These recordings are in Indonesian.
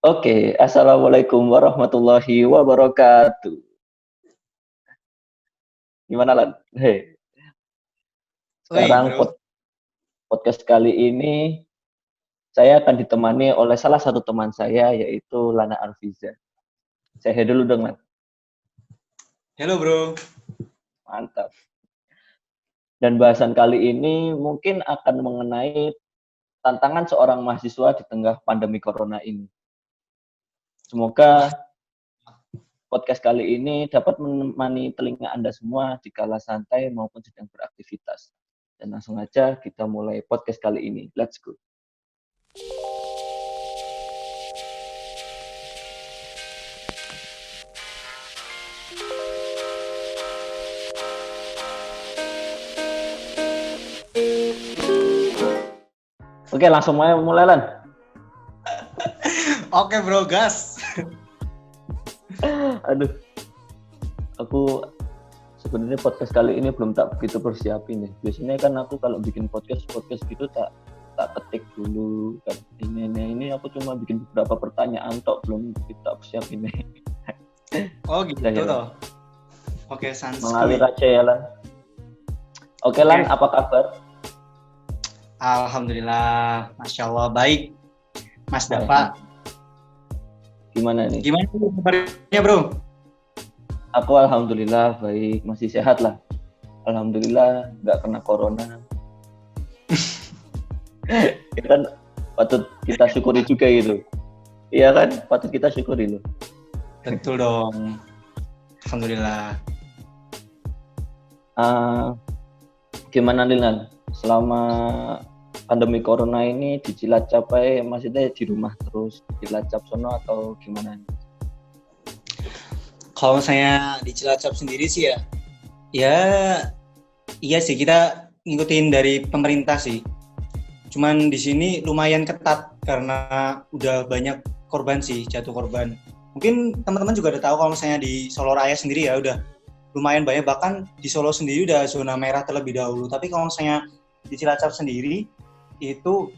Oke, assalamualaikum warahmatullahi wabarakatuh. Gimana Lan? Hei, Woi sekarang bro, podcast kali ini saya akan ditemani oleh salah satu teman saya yaitu Lana Arfiza. Saya dulu dong Lan. halo bro. Mantap. Dan bahasan kali ini mungkin akan mengenai tantangan seorang mahasiswa di tengah pandemi corona ini. Wah, Semoga podcast kali ini dapat menemani telinga Anda semua di kala santai maupun sedang beraktivitas. Dan langsung aja kita mulai podcast kali ini. Let's go. Oke, langsung mulai Lan. oke bro, gas. Aduh, aku sebenarnya podcast kali ini belum tak begitu persiapin nih. Biasanya kan aku kalau bikin podcast gitu tak ketik dulu kan ini aku cuma bikin beberapa pertanyaan tok belum kita persiapin nih. Oh gitu Ya, toh. Oke, mengalir santuy. aja ya Lan. Oke Lan, apa kabar? Alhamdulillah, masya Allah baik. Mas Dapa, Gimana nih? gimana kabarnya bro? Aku alhamdulillah baik, masih sehat lah. Alhamdulillah nggak kena corona. Kan patut kita syukuri juga gitu. Iya kan, patut kita syukuri loh. Betul dong. Alhamdulillah. Gimana nih Lan? Selama pandemi corona ini di Cilacap maksudnya di rumah terus di Cilacap sono atau gimana? Kalau saya di Cilacap sendiri sih ya iya sih kita ngikutin dari pemerintah sih. Cuman di sini lumayan ketat karena udah banyak korban sih, jatuh korban. Mungkin teman-teman juga udah tahu kalau misalnya di Solo Raya sendiri ya udah lumayan banyak, bahkan di Solo sendiri udah zona merah terlebih dahulu. Tapi kalau misalnya di Cilacap sendiri itu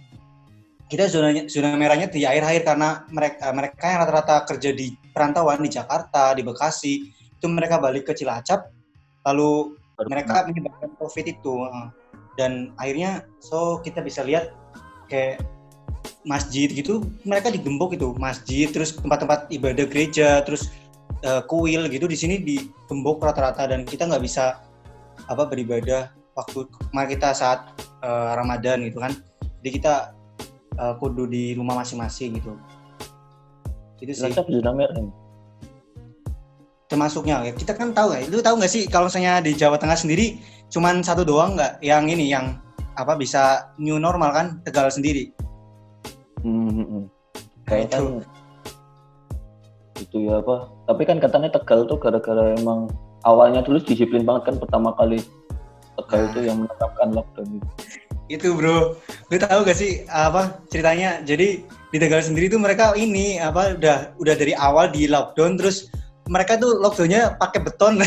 kita zona merahnya di akhir-akhir karena mereka yang rata-rata kerja di perantauan di Jakarta, di Bekasi, itu mereka balik ke Cilacap lalu mereka menyebabkan COVID itu. Dan akhirnya kita bisa lihat kayak masjid gitu, mereka digembok itu, masjid, terus tempat-tempat ibadah gereja, terus kuil gitu di sini digembok rata-rata dan kita nggak bisa beribadah waktu kemarin kita saat Ramadan gitu kan. Jadi kita kudu di rumah masing-masing gitu. Itu sih. Cilacap zona merah. Termasuknya ya, kita kan tahu ya, lu tahu nggak sih kalau misalnya di Jawa Tengah sendiri cuman satu doang nggak yang ini yang bisa new normal kan, Tegal sendiri. Kayak kan itu ya apa? Tapi kan katanya Tegal tuh gara-gara emang awalnya dulu disiplin banget kan pertama kali Tegal itu yang menerapkan lockdown itu. Itu bro, lu tahu gak sih ceritanya? Jadi di Tegal sendiri tuh mereka ini udah dari awal di lockdown, terus mereka tuh lockdownnya pakai beton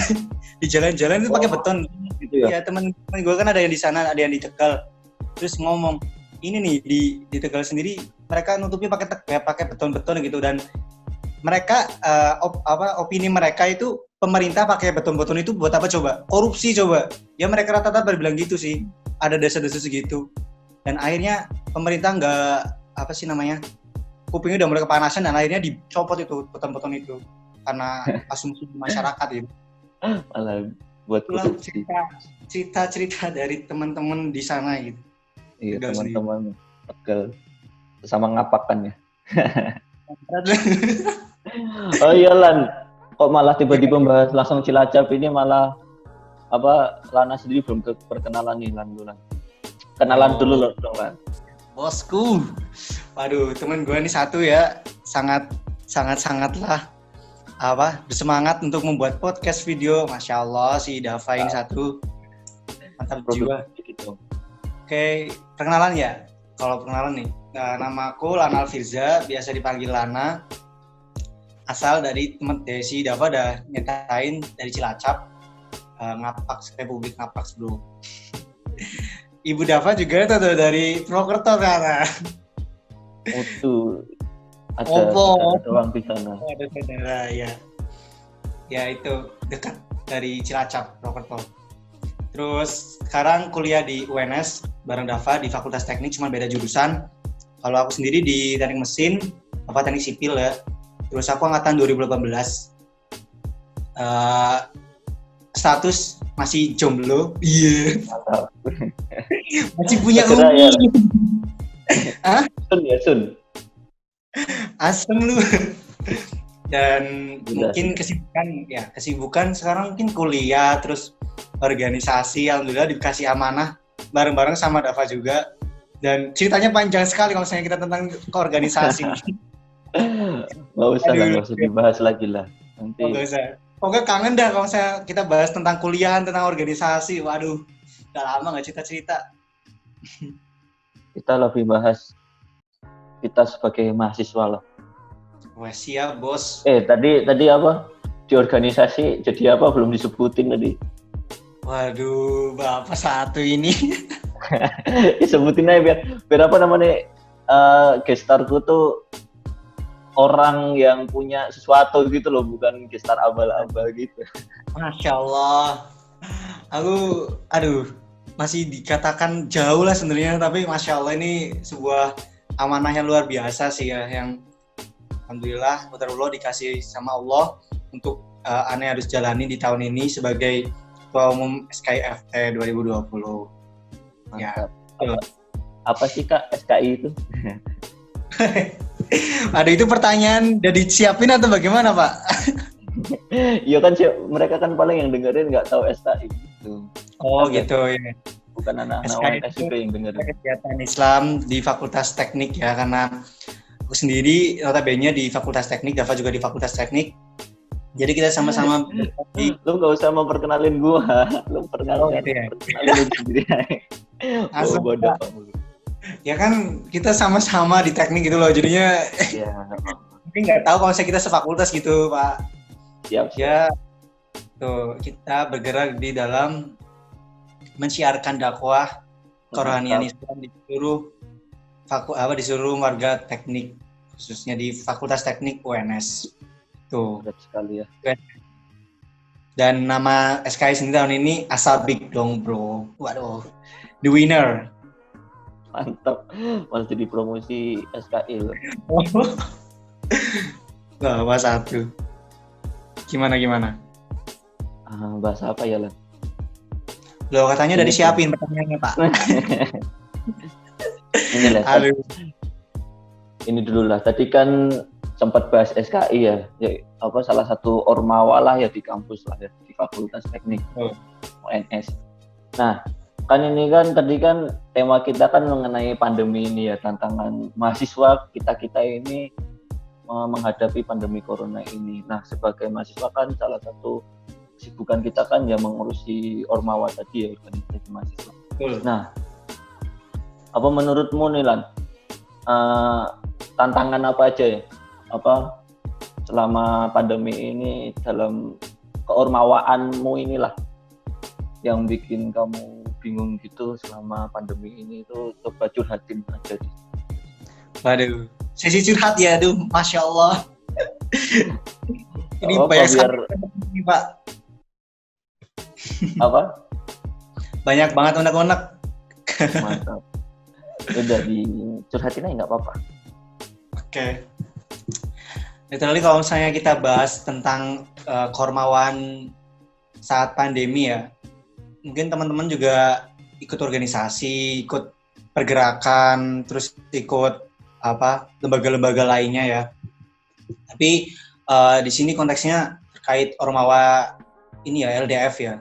di jalan-jalan itu pakai beton. Gitu ya? Ya teman-teman gue kan ada yang di sana, ada yang di Tegal. Terus ngomong ini nih di Tegal sendiri mereka nutupnya pakai beton-beton gitu, dan mereka opini mereka itu pemerintah pakai beton-beton itu buat apa coba? Korupsi coba. Ya mereka rata-rata berbilang gitu sih. Ada desa-desa segitu. Dan akhirnya pemerintah kupingnya udah mulai kepanasan dan akhirnya dicopot itu beton-beton itu karena asumsi masyarakat itu. Malah buat korupsi. Cerita dari teman-teman di sana gitu. Iya, teman-teman Tegal sama ngapakan ya. Oh iya Lan, kok malah tiba-tiba bahas langsung Cilacap ini, malah Lana sendiri belum perkenalan nih Lan. Kenalan dulu loh dong Lan. Bosku. Waduh, teman gue ini satu ya, sangatlah bersemangat untuk membuat podcast video. Masya Allah si Dava ini satu mantap jiwa gitu. Oke, perkenalan ya. Kalau perkenalan nih, nama aku Lana Arfiza, biasa dipanggil Lana. Asal dari teman si Dava udah nyetain dari Cilacap, Ngapak, Republik Ngapak bro. Ibu Dava juga tuh dari Purwokerto kan. Itu Ada Opo. saudara doang di sana. Oh, ada saudara ya. Ya itu dekat dari Cilacap, Purwokerto. Terus sekarang kuliah di UNS bareng Dava di Fakultas Teknik, cuma beda jurusan. Kalau aku sendiri di Teknik Mesin, Teknik Sipil ya. Terus aku angkatan 2018. Status masih jomblo. Iya. Mantap. Masih punya Segera ya. umi. Hah? Sun ya Sun. Asem lu. Dan Gila mungkin kesibukan sekarang mungkin kuliah, terus organisasi, alhamdulillah dikasih amanah bareng-bareng sama Dava juga. Dan ceritanya panjang sekali kalau misalnya kita tentang keorganisasi. Nggak usah lah, nggak usah dibahas lagi lah. Nanti Nggak usah. Pokoknya kangen dah kalau misalnya kita bahas tentang kuliahan, tentang organisasi. Waduh, udah lama nggak cerita-cerita. kita lebih bahas kita sebagai mahasiswa lah. Wah siap bos. Tadi apa? Di organisasi jadi apa belum disebutin tadi. Waduh, bapak satu ini. Disebutin aja biar apa namanya gestarku tuh orang yang punya sesuatu gitu loh, bukan gestar abal-abal gitu. Masya Allah. Aduh, masih dikatakan jauh lah sebenarnya, tapi Masya Allah ini sebuah amanah yang luar biasa sih ya, yang alhamdulillah qadarullah dikasih sama Allah untuk Ane harus jalani di tahun ini sebagai Ketua Umum SKIFT 2020. Mantap. Ya. Apa sih Kak SKI itu? Ada itu pertanyaan udah disiapin atau bagaimana Pak? Iya kan mereka kan paling yang dengerin nggak tahu SKI gitu. Oh gitu ya. Bukan anak-anak SKI UNS juga yang dengerin. Kegiatan Islam di Fakultas Teknik ya, karena aku sendiri notabene di Fakultas Teknik, Dava juga di Fakultas Teknik. Jadi kita sama-sama Lu nggak usah memperkenalin gua, lu perkenalin gitu ya. lu sendiri. Asal Bodoh. ya kan kita sama-sama di teknik gitu loh, jadinya Ya, mungkin nggak tahu kalau misalnya kita sefakultas gitu Pak. siap. Ya tuh kita bergerak di dalam mensiarkan dakwah kerohanian Islam di seluruh di seluruh warga teknik, khususnya di Fakultas Teknik UNS. Tuh. Berat sekali ya. Dan nama SKI sendiri tahun ini Asabik dong bro. Waduh, the winner. Mantap. Malah jadi promosi SKI loh. Wah, satu. Gimana? Bahasa apa ya lah? Loh katanya udah disiapin pertanyaannya Pak. Ini lah. Aduh. Ini dulu lah. Tadi kan sempat bahas SKI ya, apa salah satu ormawa lah ya di kampus lah ya, di Fakultas Teknik UNS. Nah, kan ini kan tadi kan tema kita kan mengenai pandemi ini ya, tantangan mahasiswa kita ini menghadapi pandemi corona ini. Nah, sebagai mahasiswa kan salah satu kesibukan kita kan ya mengurusi ormawa tadi ya, organisasi mahasiswa. Nah, apa menurutmu nih Lan? Tantangan apa aja ya? Apa selama pandemi ini dalam keormawaanmu inilah yang bikin kamu bingung gitu selama pandemi ini, itu coba curhatin aja. Waduh, sesi curhat ya, aduh, Masya Allah. Ini banyak sekali Pak. Apa? Banyak banget unek-unek. Mantap. Udah dicurhatin aja nggak apa-apa. Oke. Literally kalau misalnya kita bahas tentang keormawaan saat pandemi ya, mungkin teman-teman juga ikut organisasi, ikut pergerakan, terus ikut lembaga-lembaga lainnya ya. Tapi di sini konteksnya terkait ormawa ini ya, LDF ya,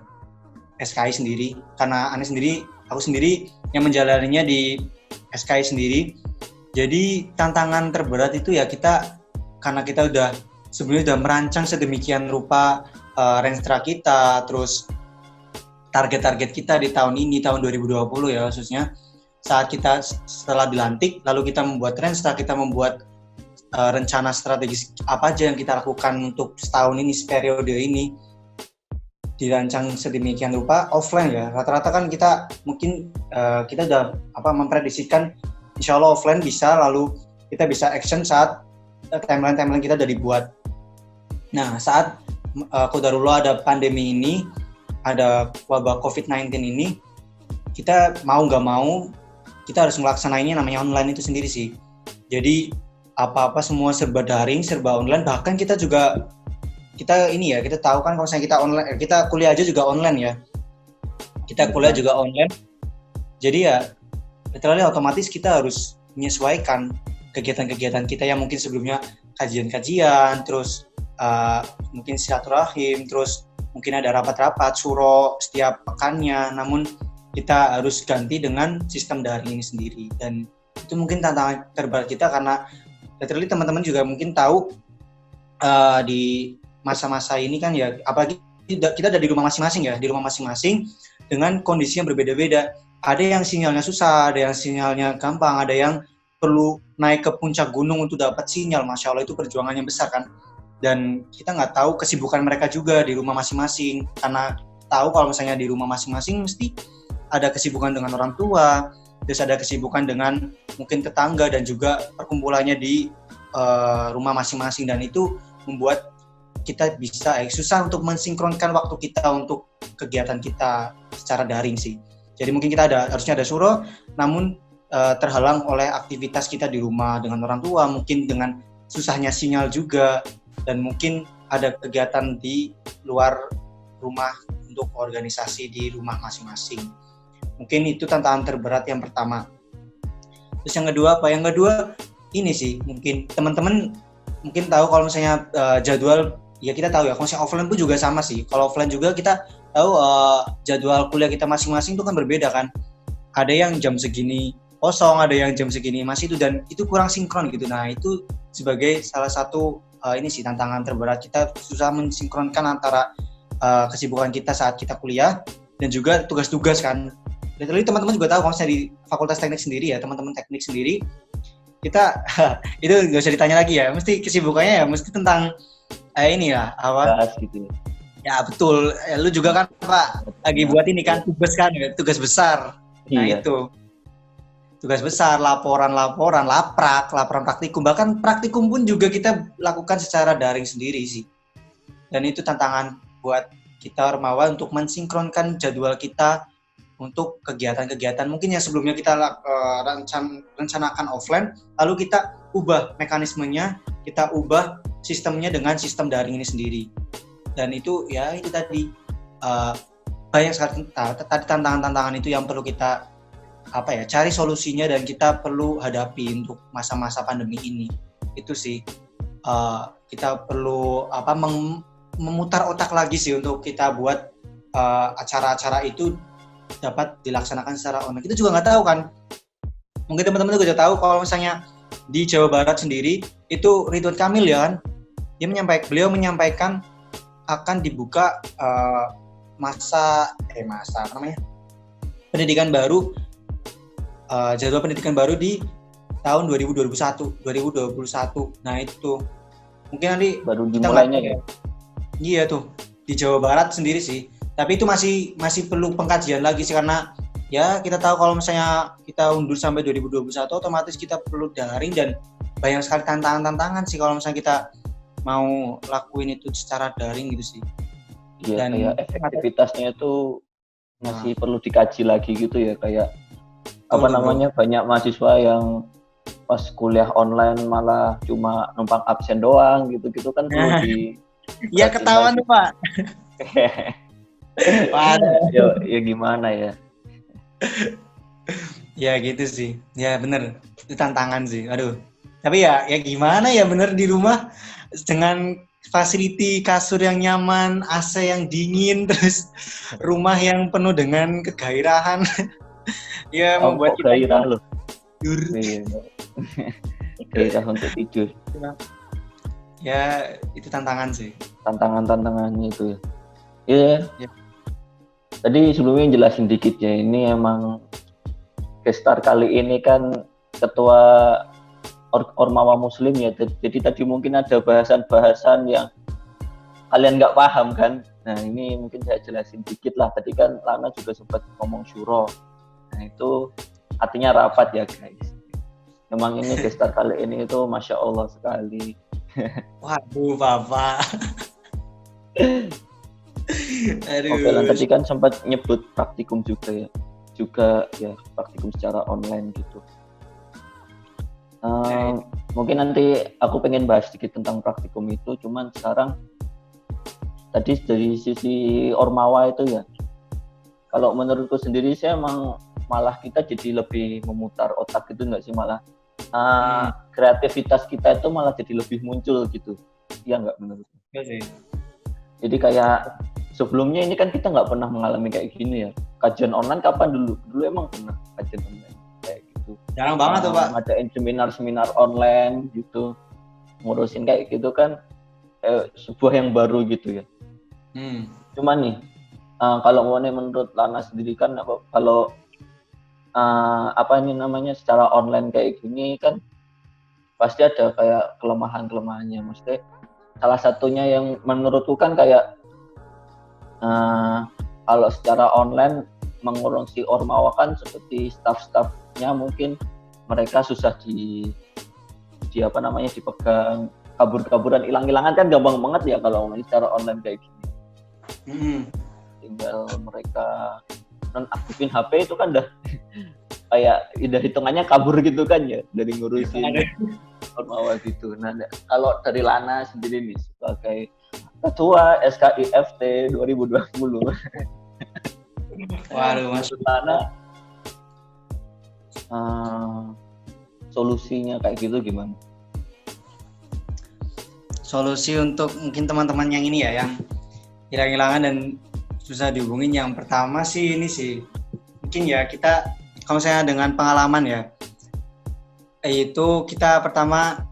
SKI sendiri. Karena aku sendiri yang menjalaninya di SKI sendiri. Jadi tantangan terberat itu ya karena kita sebenarnya udah merancang sedemikian rupa renstra kita, terus target-target kita di tahun ini, tahun 2020 ya khususnya, saat kita setelah dilantik, lalu kita membuat renstra, kita membuat rencana strategis apa aja yang kita lakukan untuk setahun ini, periode ini, dirancang sedemikian rupa offline ya. Rata-rata kan kita mungkin kita udah memprediksikan insya Allah offline bisa, lalu kita bisa action saat timeline kita udah dibuat. Nah, saat qadarullah ada pandemi ini, ada wabah COVID-19 ini, kita mau nggak mau, kita harus melaksanainnya namanya online itu sendiri sih. Jadi, apa-apa semua serba daring, serba online, bahkan kita juga, kita tahu kan kalau misalnya kita online, kita kuliah aja juga online ya. Kita kuliah juga online. Jadi ya, literally otomatis kita harus menyesuaikan kegiatan-kegiatan kita yang mungkin sebelumnya kajian-kajian, terus mungkin silaturahim, terus mungkin ada rapat-rapat, syuro setiap pekannya, namun kita harus ganti dengan sistem daring ini sendiri. Dan itu mungkin tantangan terberat kita karena literally teman-teman juga mungkin tahu di masa-masa ini kan ya, apalagi kita ada di rumah masing-masing ya, di rumah masing-masing dengan kondisi yang berbeda-beda. Ada yang sinyalnya susah, ada yang sinyalnya gampang, ada yang perlu naik ke puncak gunung untuk dapat sinyal. Masya Allah, itu perjuangannya besar kan. Dan kita nggak tahu kesibukan mereka juga di rumah masing-masing, karena tahu kalau misalnya di rumah masing-masing mesti ada kesibukan dengan orang tua, terus ada kesibukan dengan mungkin tetangga dan juga perkumpulannya di rumah masing-masing, dan itu membuat kita bisa susah untuk mensinkronkan waktu kita untuk kegiatan kita secara daring sih. Jadi mungkin kita harusnya ada syuro, namun terhalang oleh aktivitas kita di rumah dengan orang tua, mungkin dengan susahnya sinyal juga, dan mungkin ada kegiatan di luar rumah untuk organisasi di rumah masing-masing. Mungkin itu tantangan terberat yang pertama. Terus yang kedua apa? Yang kedua ini sih, mungkin teman-teman mungkin tahu kalau misalnya jadwal, ya kita tahu ya, kalau misalnya offline pun juga sama sih. Kalau offline juga kita tahu jadwal kuliah kita masing-masing itu kan berbeda kan. Ada yang jam segini kosong, ada yang jam segini masih itu, dan itu kurang sinkron gitu. Nah, itu sebagai salah satu ini sih tantangan terberat kita, susah mensinkronkan antara kesibukan kita saat kita kuliah dan juga tugas-tugas kan. Literally teman-teman juga tahu kalau misalnya di fakultas teknik sendiri ya, teman-teman teknik sendiri, kita itu nggak usah ditanya lagi ya, mesti kesibukannya ya mesti tentang ini ya apa gitu. Ya betul, lu juga kan Pak lagi buat ini kan tugas besar. Nah iya. itu tugas besar, laporan praktikum, bahkan praktikum pun juga kita lakukan secara daring sendiri sih. Dan itu tantangan buat kita Ormawa untuk mensinkronkan jadwal kita untuk kegiatan-kegiatan mungkin yang sebelumnya kita rencanakan offline, lalu kita ubah mekanismenya, kita ubah sistemnya dengan sistem daring ini sendiri. Dan itu ya itu tadi banyak sekali tadi tantangan-tantangan itu yang perlu kita cari solusinya dan kita perlu hadapi untuk masa-masa pandemi ini. Itu sih kita perlu memutar otak lagi sih untuk kita buat acara-acara itu dapat dilaksanakan secara online. Kita juga nggak tahu kan, mungkin teman-teman juga tahu kalau misalnya di Jawa Barat sendiri itu Ridwan Kamil ya kan, beliau menyampaikan akan dibuka pendidikan baru, jadwal pendidikan baru di tahun 2021. Nah itu mungkin nanti baru dimulainya ya. Iya tuh di Jawa Barat sendiri sih. Tapi itu masih perlu pengkajian lagi sih, karena ya kita tahu kalau misalnya kita undur sampai 2021 otomatis kita perlu daring, dan banyak sekali tantangan sih kalau misalnya kita mau lakuin itu secara daring gitu sih. Iya, dan kayak efektivitasnya itu masih perlu dikaji lagi gitu ya, kayak banyak mahasiswa yang pas kuliah online malah cuma numpang absen doang gitu kan perlu di Iya ketahuan tuh Pak. ya gimana ya? Ya gitu sih. Ya bener, itu tantangan sih. Aduh. Tapi ya gimana ya, bener di rumah dengan fasiliti kasur yang nyaman, AC yang dingin, terus rumah yang penuh dengan kegairahan. Ya membuat kita gairah loh. tidur. Gairah untuk tidur. Ya itu tantangan sih. Tantangannya itu ya. Iya. Yeah. Tadi sebelumnya jelasin dikit ya, ini emang gestar kali ini kan ketua Ormawa Muslim ya, jadi tadi mungkin ada bahasan-bahasan yang kalian nggak paham kan. Nah ini mungkin saya jelasin dikit lah. Tadi kan Lana juga sempat ngomong syuro. Nah itu artinya rapat ya guys. Memang ini gestar kali ini itu Masya Allah sekali. Waduh, Bapak. Oke lah, Aduh. tadi kan sempat nyebut praktikum juga ya. Juga ya praktikum secara online gitu. Mungkin nanti aku pengen bahas sedikit tentang praktikum itu, cuman sekarang tadi dari sisi Ormawa itu ya, kalau menurutku sendiri sih emang malah kita jadi lebih memutar otak gitu nggak sih, malah kreativitas kita itu malah jadi lebih muncul gitu, iya nggak menurutku? Iya sih. Jadi kayak sebelumnya ini kan kita nggak pernah mengalami kayak gini ya, kajian online kapan dulu emang pernah kajian online kayak gitu. Jarang banget tuh, Pak. Ngadain seminar online gitu, ngurusin kayak gitu kan sebuah yang baru gitu ya. Cuman nih kalau menurut Lana sendiri kan kalau secara online kayak gini kan pasti ada kayak kelemahannya. Maksudnya salah satunya yang menurutku kan kayak kalau secara online mengurusi Ormawa kan seperti staff-staffnya mungkin mereka susah dipegang, kabur-kaburan, hilang-hilangan kan gampang banget ya kalau secara online kayak gini. Tinggal mereka nonaktifin HP itu kan udah kayak udah hitungannya kabur gitu kan ya dari ngurusin Ormawa gitu. Nah, kalau dari Lana sendiri nih sebagai ketua SKIFT 2020, Waduh, Mas. Lana solusinya kayak gitu gimana? Solusi untuk mungkin teman-teman yang ini ya, yang hilang-hilangan dan susah dihubungin, yang pertama sih ini sih mungkin ya kita kalau saya dengan pengalaman ya, itu kita pertama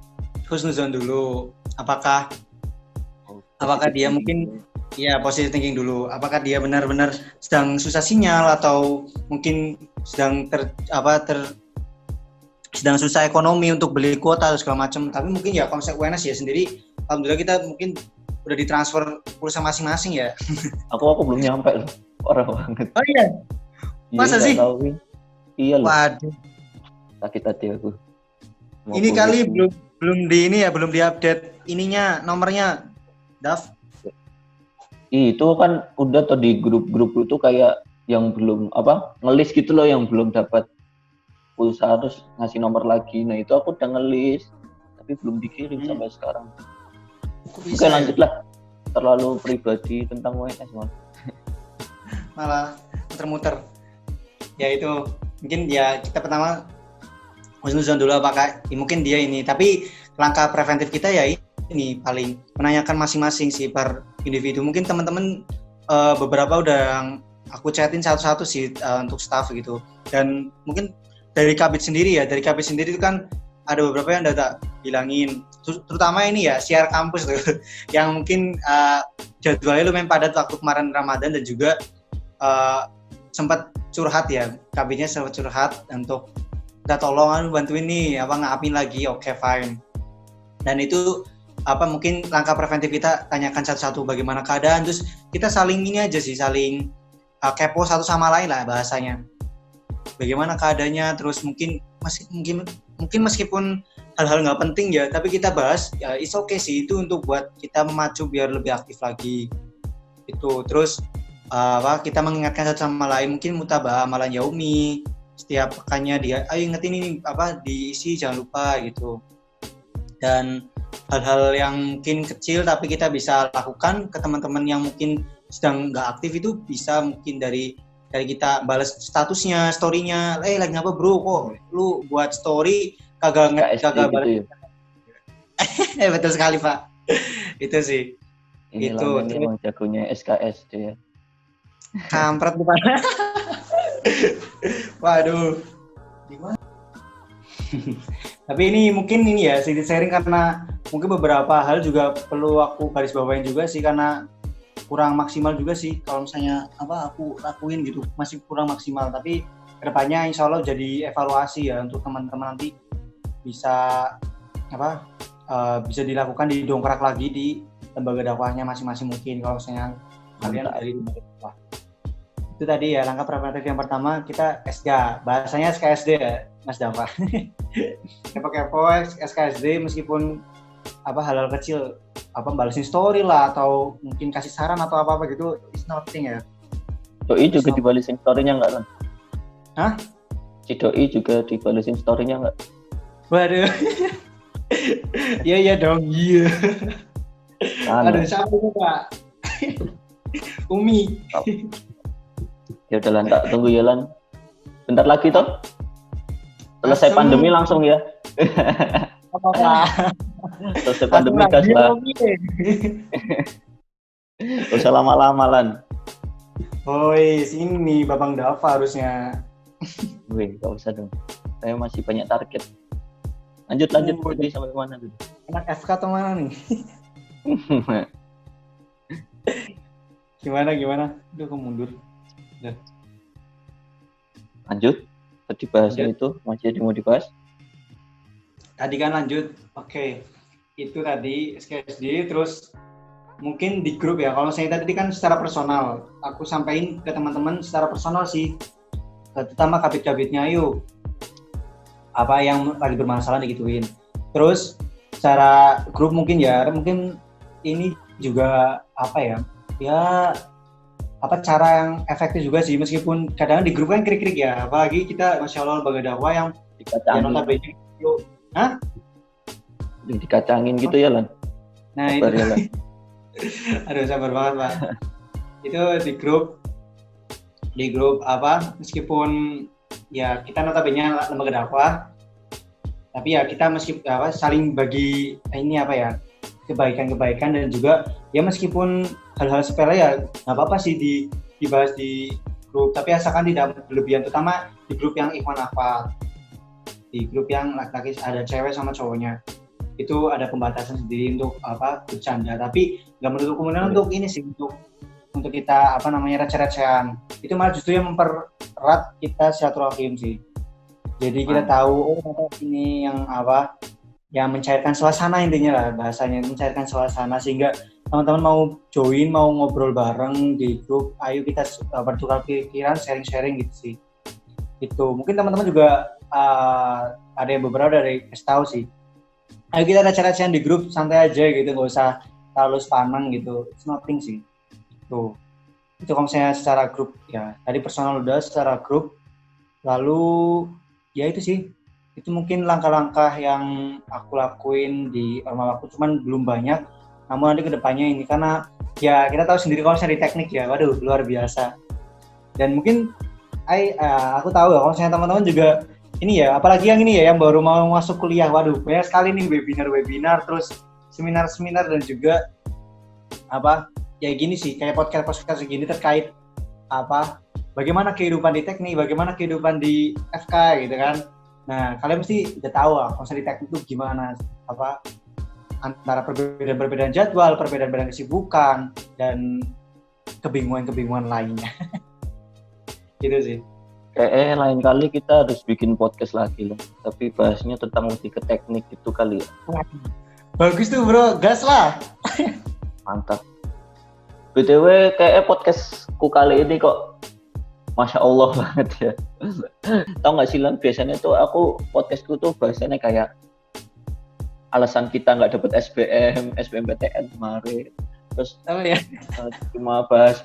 husnuzon dulu, apakah dia mungkin ya positive thinking dulu, apakah dia benar-benar sedang susah sinyal atau mungkin sedang sedang susah ekonomi untuk beli kuota atau segala macam. Tapi mungkin ya konsep UNS ya sendiri, alhamdulillah kita mungkin udah ditransfer pulsa masing-masing ya. Aku belum nyampe loh, parah banget. Oh iya? Masa sih? Iya loh. Waduh. Sakit hati aku. Ini kali belum diupdate ininya, nomornya, Daf. Itu kan udah tuh di grup-grup itu kayak yang belum ngelis gitu loh, yang belum dapat pulsa harus ngasih nomor lagi. Nah itu aku udah ngelis tapi belum dikirim sampai sekarang. Oke lanjutlah, terlalu pribadi tentang UNS malah muter-muter. Ya itu mungkin ya kita pertama husnuzon dulu, apakah mungkin dia ini, tapi langkah preventif kita ya ini paling menanyakan masing-masing sih per individu. Mungkin teman-teman beberapa udah yang aku chatin satu-satu sih untuk staff gitu, dan mungkin dari Kabit sendiri itu kan ada beberapa yang udah tak bilangin, terutama ini ya siar kampus tuh yang mungkin jadwalnya lumayan padat waktu kemarin Ramadan, dan juga sempat curhat ya, Kabitnya sempat curhat untuk kita tolong bantuin nih ngapin lagi. Oke, fine. Dan itu mungkin langkah preventif kita tanyakan satu-satu bagaimana keadaan, terus kita saling ini aja sih, saling kepo satu sama lain lah bahasanya, bagaimana keadaannya. Terus mungkin meskipun hal-hal nggak penting ya, tapi kita bahas ya, it's okay sih, itu untuk buat kita memacu biar lebih aktif lagi itu. Terus kita mengingatkan satu sama lain, mungkin mutabah amalan yaumi, setiap pekannya dia ayo ingetin ini diisi, jangan lupa gitu. Dan hal-hal yang mungkin kecil tapi kita bisa lakukan ke teman-teman yang mungkin sedang nggak aktif, itu bisa mungkin dari kita balas statusnya, story-nya, lagi ngapa bro, kok lu buat story kagak balas gitu ya? Betul sekali Pak, itu sih. Ini itu memang jagonya SKSD ya, kampret bukan. Waduh, gimana? Tapi ini mungkin ini ya sedikit sharing, karena mungkin beberapa hal juga perlu aku garis bawain juga sih, karena kurang maksimal juga sih kalau misalnya aku lakuin gitu, masih kurang maksimal. Tapi kedepannya insya Allah jadi evaluasi ya untuk teman-teman, nanti bisa bisa dilakukan, didongkrak lagi di lembaga dakwahnya masing-masing mungkin kalau misalnya kalian dari lembaga dakwah. Itu tadi ya langkah preventif yang pertama, kita SK, bahasanya SKSD ya, Mas Dava. Kepo-kepo SKSD meskipun hal-hal kecil, balesin story lah atau mungkin kasih saran atau apa gitu, it's nothing ya. Doi juga dibalesin story-nya enggak, Lan? Hah? Si Doi juga dibalesin story-nya enggak? Waduh. Iya dong, iya. Aduh, siapa itu Pak? Umi. Ya udah Lan, tak tunggu ya Lan. Bentar lagi toh. Selesai pandemi langsung ya. Apa-apa. Selesai pandemi gas lah. Gak usah lama-lama Lan. Woi, sini Babang Dava harusnya. Wih, gak usah dong. Saya masih banyak target. Lanjut. Tadi sampai mana tuh? Anak FK atau mana nih? Gimana? Duh, kok mundur. Udah. Lanjut. Tadi bahasnya itu masih ada mau dibahas. Tadi kan lanjut. Oke. Itu tadi SKSD, terus mungkin di grup ya. Kalau saya tadi kan secara personal, aku sampaikan ke teman-teman secara personal sih. Terutama kabit-kabitnya, yuk. Apa yang lagi bermasalah digituin. Terus secara grup mungkin ini juga cara yang efektif juga sih, meskipun kadang di grup kan krik-krik ya, apalagi kita Masya Allah lembaga dakwah yang notabene dikacangin gitu ya Lan. Nah sabar itu ya, Lan. Aduh, sabar banget Pak. Itu di grup meskipun ya kita notabene lembaga dakwah, tapi ya kita saling bagi kebaikan dan juga ya meskipun hal-hal sepele ya nggak apa-apa sih dibahas di grup, tapi asalkan tidak berlebihan, terutama di grup yang ikhwan hafal, di grup yang laki-laki ada cewek sama cowoknya itu ada pembatasan sendiri untuk bercanda, tapi nggak menutup kemungkinan untuk ini sih, untuk kita receh-recehan, itu malah justru yang mempererat kita silaturahim sih. Jadi kita tahu ini yang mencairkan suasana, intinya lah bahasanya, mencairkan suasana, sehingga teman-teman mau join, mau ngobrol bareng di grup, ayo kita bertukar pikiran, sharing gitu sih. Itu mungkin teman-teman juga ada yang beberapa dari kasih tahu sih, ayo kita receh-recehan di grup, santai aja gitu, nggak usah terlalu sepanang gitu, it's nothing sih. Itu kalau misalnya secara grup ya, tadi personal udah, secara grup, lalu ya itu sih. Itu mungkin langkah-langkah yang aku lakuin di Ormawa aku, cuman belum banyak. Namun nanti kedepannya ini, karena ya kita tahu sendiri kalau misalnya di teknik ya, waduh luar biasa. Dan mungkin aku tahu ya kalau misalnya teman-teman juga ini ya, apalagi yang ini ya, yang baru mau masuk kuliah, waduh banyak sekali nih webinar, terus seminar dan juga ya gini sih, kayak podcast gini terkait bagaimana kehidupan di teknik, bagaimana kehidupan di FK gitu kan. Nah, kalian mesti udah tahu lah konsep di teknik itu gimana, antara perbedaan jadwal, perbedaan kesibukan, dan kebingungan lainnya. Gitu sih. Lain kali kita harus bikin podcast lagi loh, tapi bahasnya tentang lebih ke teknik gitu kali ya. Bagus tuh bro, gas lah. Mantap. BTW podcastku kali ini kok Masya Allah banget ya. Tahu nggak sih Lan, biasanya tuh aku podcastku tuh bahasanya kayak alasan kita nggak dapat SBMPTN kemarin, terus cuma bahas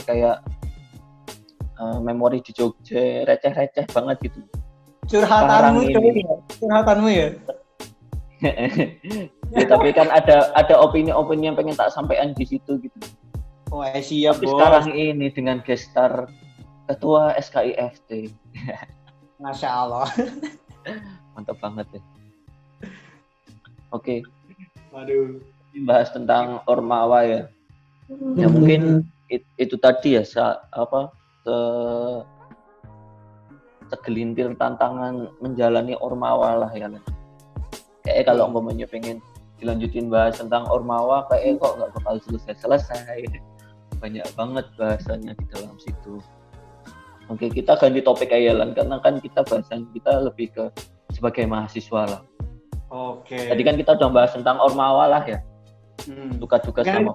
kayak memori di Jogja, receh-receh banget gitu. Curhatanmu ya. Ya, tapi kan ada opini-opini yang pengen tak sampaikan di situ gitu. Oh, siap, tapi bos. Sekarang ini dengan gestar Ketua SKIFT. Masya Allah. Mantap banget ya. Oke. Waduh. Bahas tentang Ormawa ya. Ya mungkin itu tadi ya segelintir tantangan menjalani Ormawa lah ya. Kayak kalau umpamanya pengen dilanjutin bahas tentang Ormawa, kayak kok nggak bakal selesai. Banyak banget bahasanya di dalam situ. Oke, kita ganti topik aja Lan, karena kan bahasan kita lebih ke sebagai mahasiswa lah. Oke. Tadi kan kita udah bahas tentang Ormawa lah ya. Duka-duka sama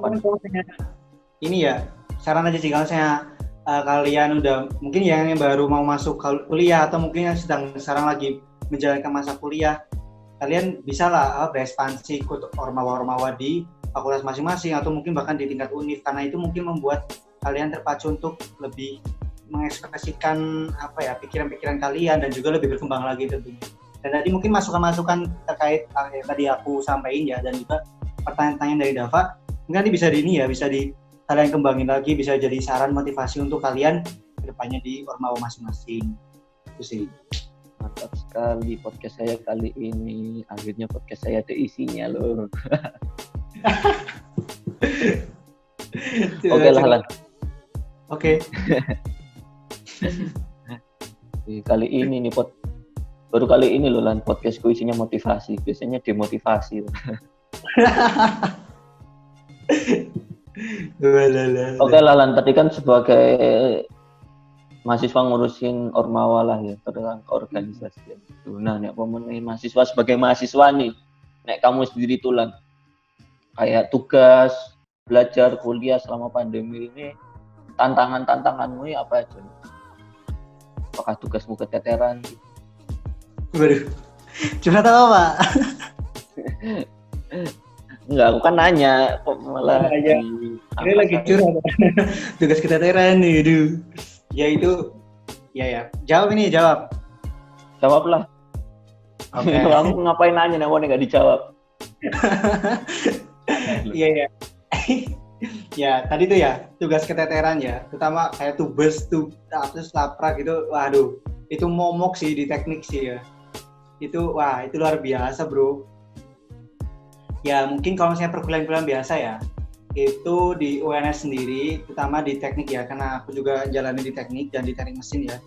Ini ya, saran aja sih kalau saya kalian udah mungkin yang baru mau masuk kuliah atau mungkin yang sekarang lagi menjalankan masa kuliah, kalian bisa lah berekspansi ikut ormawa-ormawa di fakultas masing-masing atau mungkin bahkan di tingkat univ, karena itu mungkin membuat kalian terpacu untuk lebih mengekspresikan pikiran-pikiran kalian dan juga lebih berkembang lagi tentunya. Dan tadi mungkin masukan-masukan terkait yang tadi aku sampaikan ya, dan juga pertanyaan-pertanyaan dari Dava, mungkin nanti bisa kalian kembangin lagi, bisa jadi saran motivasi untuk kalian kedepannya di ormawa masing-masing. Itu sih. Mantap sekali podcast saya kali ini. Akhirnya podcast saya ada isinya loh. Oke lah Lan. Oke. Kali ini nih baru kali ini loh Lan podcastku isinya motivasi. Biasanya demotivasi. Oke lah Lan, tadi kan sebagai mahasiswa ngurusin ormawa lah ya, tentang organisasi. Nah, nek pemenang mahasiswa sebagai mahasiswa nih, nek kamu sendiri tuh Lan, kayak tugas, belajar, kuliah selama pandemi ini, tantanganmu ini apa aja? Apakah tugasmu keteteran? Waduh, curhat apa Pak? Enggak, aku kan nanya kok malah ini lagi curhat. Tugas keteteran nih, aduh. Ya itu, ya. Jawab. Jawablah. Oke. Aku ngapain nanya nih, nggak dijawab. Iya. Ya, tadi tuh ya, tugas keteteran ya. Terutama kayak tubes, terus laprak gitu, waduh. Itu momok sih di teknik sih ya. Itu luar biasa bro. Ya mungkin kalau misalnya perkuliahan biasa ya, itu di UNS sendiri, terutama di teknik ya, karena aku juga jalani di teknik dan di teknik mesin ya.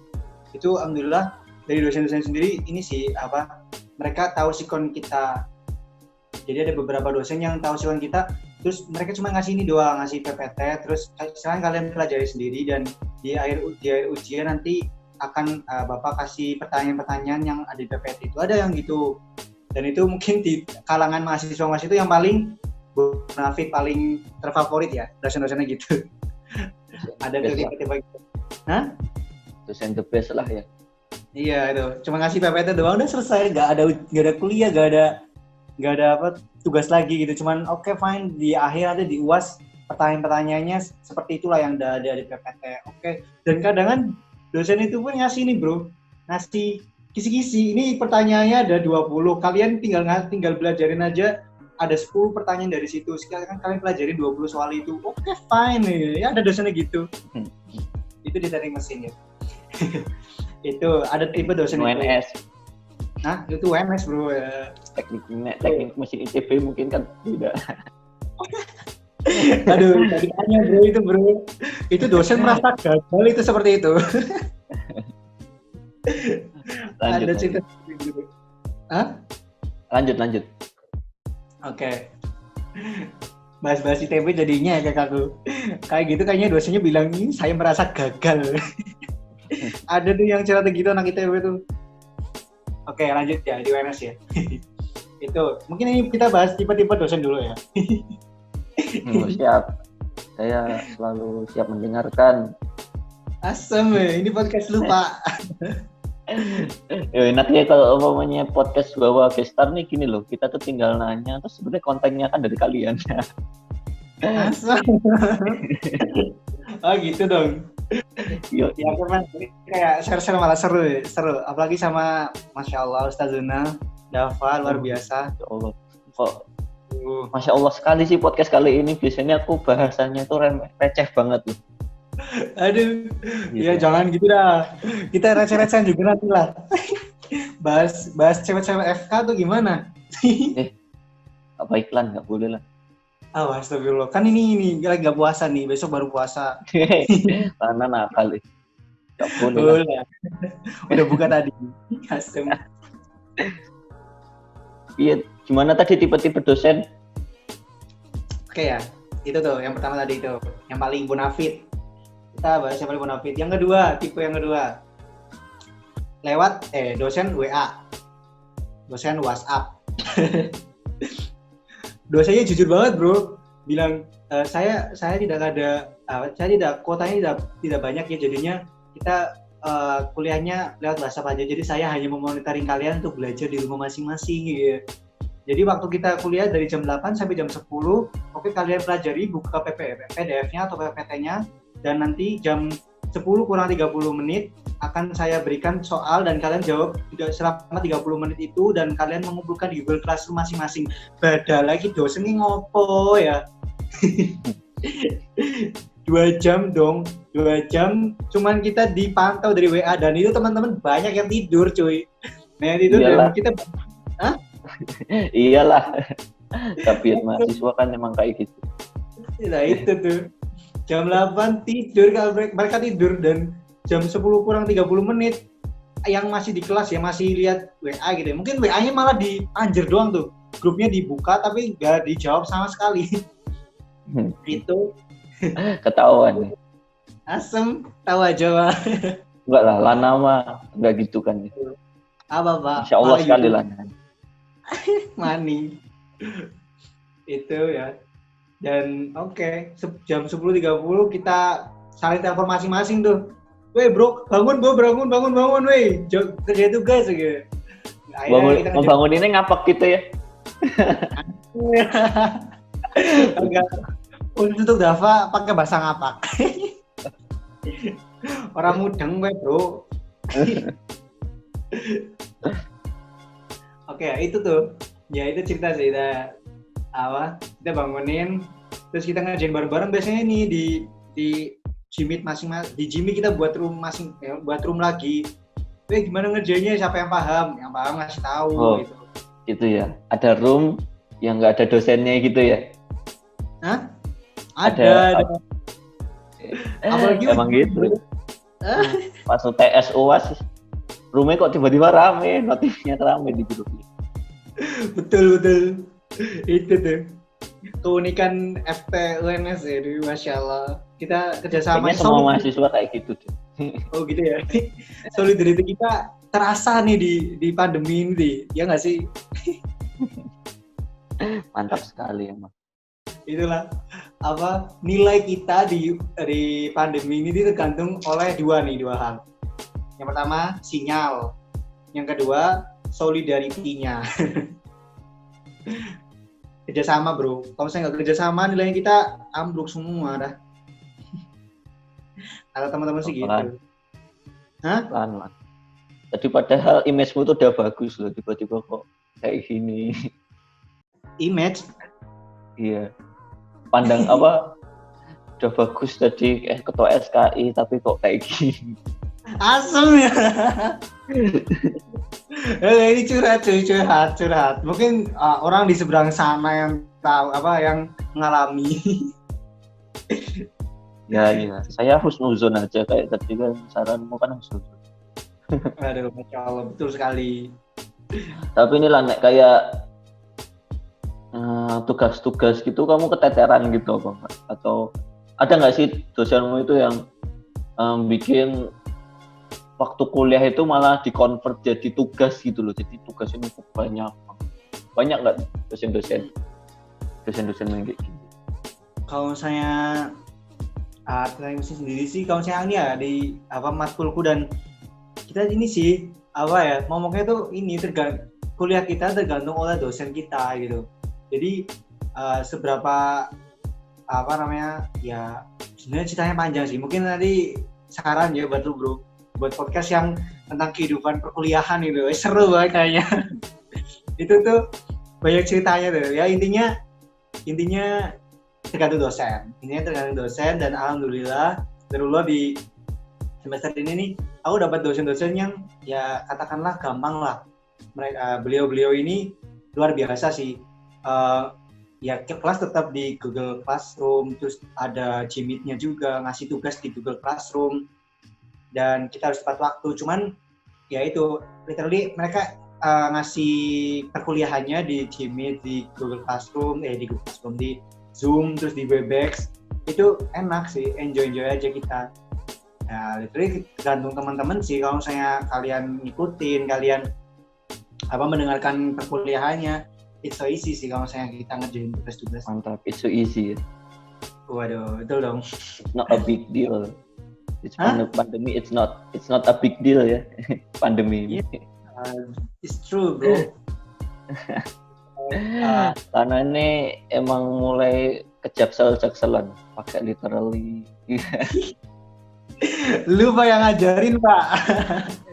Itu alhamdulillah dari dosen-dosen sendiri ini sih mereka tahu sikon kita. Jadi ada beberapa dosen yang tahu sikon kita, terus mereka cuma ngasih ini doang, ngasih PPT, terus sekarang kalian pelajari sendiri dan di akhir ujian nanti akan Bapak kasih pertanyaan-pertanyaan yang ada di PPT itu, ada yang gitu. Dan itu mungkin di kalangan mahasiswa itu yang paling bonafit, paling terfavorit ya, dosen-dosennya gitu. Ada tiba-tiba gitu. Hah? Dosen the best lah ya. Iya itu, cuma ngasih PPT doang udah selesai, nggak ada kuliah, nggak ada tugas lagi gitu. Cuman oke, fine, di akhir ada di UAS pertanyaan-pertanyaannya seperti itulah yang ada di PPT. Oke. Dan kadang kan dosen itu pun ngasih nih bro, ngasih kisi-kisi, ini pertanyaannya ada 20, kalian tinggal belajarin aja, ada 10 pertanyaan dari situ, sekarang kalian pelajari 20 soal itu. Oke, fine, ya ada dosennya gitu. Itu di teknik mesin ya. Itu ada tipe dosen UNS. Nah, itu UNS bro. Teknik mesin ITB mungkin kan beda. Aduh, tadi tanya bro. Itu dosen merasa gagal itu seperti itu. Lanjut. Hah? Lanjut. Oke. Bahas-bahas ITB jadinya ya kakakku. Kayak gitu kayaknya dosennya bilang ini saya merasa gagal. Ada tuh yang cerita gitu anak ITB tuh. Oke, lanjut ya di UNS ya. Itu mungkin ini kita bahas tipe-tipe dosen dulu ya. Siap. Saya selalu siap mendengarkan. Asem ini podcast lu Pak. Ya enaknya kalau umpamanya podcast bawa gestar nih gini loh, kita tuh tinggal nanya, terus sebenarnya kontennya kan dari kalian. Asem. Oh gitu dong. Ya kan kayak share malah seru. Apalagi sama Masya Allah Ustazuna Dava luar biasa. Ya Allah. Kok Masya Allah sekali sih podcast kali ini. Biasanya aku bahasanya tuh receh banget loh. Aduh, gitu. Ya jangan gitu dah. Kita receh-recehan juga nanti lah. bahas cewek-cewek FK tuh gimana? Apa iklan, nggak boleh lah. Astagfirullah. Kan ini lagi gak puasa nih, besok baru puasa. Karena nakal. Nggak boleh. Udah buka tadi. Asem. Iya, gimana tadi tipe-tipe dosen? Oke ya, itu tuh yang pertama tadi itu, yang paling bonafit. Kita bahas yang paling bonafit. Yang kedua, tipe yang kedua. Lewat dosen WA. Dosen WhatsApp. Dosennya jujur banget, bro. bilang saya tidak ada saya tidak kuotanya tidak banyak ya, jadinya kita kuliahnya lewat WhatsApp aja, jadi saya hanya memonitoring kalian untuk belajar di rumah masing-masing gitu ya. Jadi waktu kita kuliah dari jam 8 sampai jam 10, oke, kalian pelajari, buka PDF-nya atau PPT-nya, dan nanti jam 10 kurang 30 menit akan saya berikan soal dan kalian jawab selama 30 menit itu, dan kalian mengumpulkan di Google Classroom masing-masing. Beda lagi dosen ini ngopo ya. 2 jam dong, 2 jam cuman kita dipantau dari WA, dan itu teman-teman banyak yang tidur cuy. Nah yang tidur dan kita iyalah. Tapi mahasiswa kan memang kayak gitu. Nah itu tuh jam 8 tidur, kalau mereka tidur, dan jam 10 kurang 30 menit yang masih di kelas ya masih lihat WA gitu ya. Mungkin WA-nya malah di anjir doang tuh, grupnya dibuka tapi nggak dijawab sama sekali. Itu ketahuan. Asem, tahu aja Pak. Enggak lah, Lana mah enggak gitu kan. Apa Pak? Insya Allah sekali Lana. Money. Itu ya. Dan oke, jam 10.30 kita saling telepon masing-masing tuh. Weh bro, bangun weh. Kerja tugas gitu. Bangun ini ngapak gitu ya. Enggak. Untuk Dava pakai bahasa ngapak. Orang mudeng weh bro. Oke, itu tuh. Ya itu cerita sih, kita bangunin, terus kita ngerjain bareng-bareng. Biasanya nih di Jimit masing-masing, di Jimmy kita buat room lagi. Gimana ngerjainnya, siapa yang paham ngasih tahu gitu. Gitu ya. Ada room yang nggak ada dosennya gitu ya? Hah? Ada. Apalagi emang gitu. Pas UTS UAS, roomnya kok tiba-tiba rame, notifnya rame di grupnya. Betul. Itu tuh keunikan FT UNS ya, Masya Allah. Kita kerjasama. Kayaknya semua mahasiswa kayak gitu tuh. Oh gitu ya. Solidarity kita terasa nih di pandemi ini, ya nggak sih? Mantap sekali emang. Itulah nilai kita di pandemi ini tergantung oleh dua hal. Yang pertama sinyal, yang kedua solidarity-nya. Kerjasama bro, kalau saya nggak kerjasama nilainya kita ambruk semua dah. Kalau teman-teman sih gitu. Pelan. Tadi padahal image-mu tuh udah bagus loh, tiba-tiba kok kayak gini. Image? Iya. Pandang udah bagus tadi ketua SKI tapi kok kayak gini. Asem ya. Ini curhat. Mungkin orang di seberang sana yang tahu yang mengalami. Ya. Saya husnuzon aja kayak tadi kan saranmu kan husnuzon. Aduh, Masya Allah, betul sekali. Tapi ini lah kayak tugas-tugas gitu kamu keteteran gitu apa enggak? Atau ada nggak sih dosenmu itu yang bikin waktu kuliah itu malah dikonvert jadi tugas gitu loh, jadi tugas ini banyak nggak dosen-dosen yang kayak gitu? Kalau saya sendiri sih, kalau saya ini ya di matkulku dan kita ini sih ngomongnya tuh ini kuliah kita tergantung oleh dosen kita gitu. Jadi seberapa ya sebenarnya ceritanya panjang sih. Mungkin nanti saran ya buat lu bro, buat podcast yang tentang kehidupan perkuliahan itu seru banget kayaknya. Itu tuh banyak ceritanya tuh ya. Intinya tergantung dosen dan alhamdulillah di semester ini nih aku dapat dosen-dosen yang ya katakanlah gampang lah. Mereka beliau ini luar biasa sih. Ya kelas tetap di Google Classroom, terus ada Gmeet-nya juga, ngasih tugas di Google Classroom, dan kita harus tepat waktu. Cuman ya itu literally mereka ngasih perkuliahannya di Gmeet, di Google Classroom, di Zoom, terus di Webex. Itu enak sih, enjoy aja kita. Nah, literally tergantung teman-teman sih. Kalau misalnya kalian ngikutin, kalian mendengarkan perkuliahannya, it's so easy sih kalau misalnya kita ngerjain tugas-tugas. Mantap, it's so easy. Waduh, betul dong. It's not a big deal. It's pandemi, it's not a big deal ya. Pandemi ini. It's true, bro. Karena ini emang mulai kejaksel-jakselan, pakai literally. Lu Pak yang ngajarin, Pak.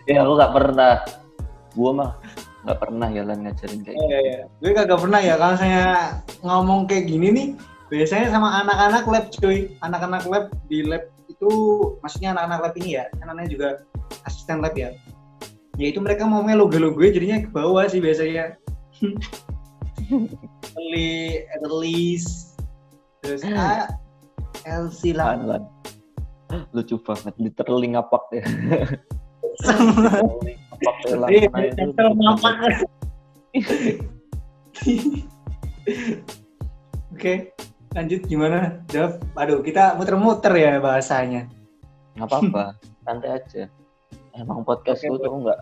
Ya aku nggak pernah. Gua mah nggak pernah ya ngajarin kayak gitu. Iya. Gue kagak pernah ya kalau saya ngomong kayak gini nih. Biasanya sama anak-anak lab cuy. Anak-anak lab di lab itu, maksudnya anak-anak lab ini ya, kan namanya juga asisten lab ya. Ya itu mereka ngomongnya logo-logo jadinya ke bawah sih biasanya. At least terus LC lah. Lucu banget, literally ngapak ya. Oke, lanjut gimana, Dav? Aduh, kita muter-muter ya bahasanya. Nggak apa-apa, santai aja. Emang podcastku tuh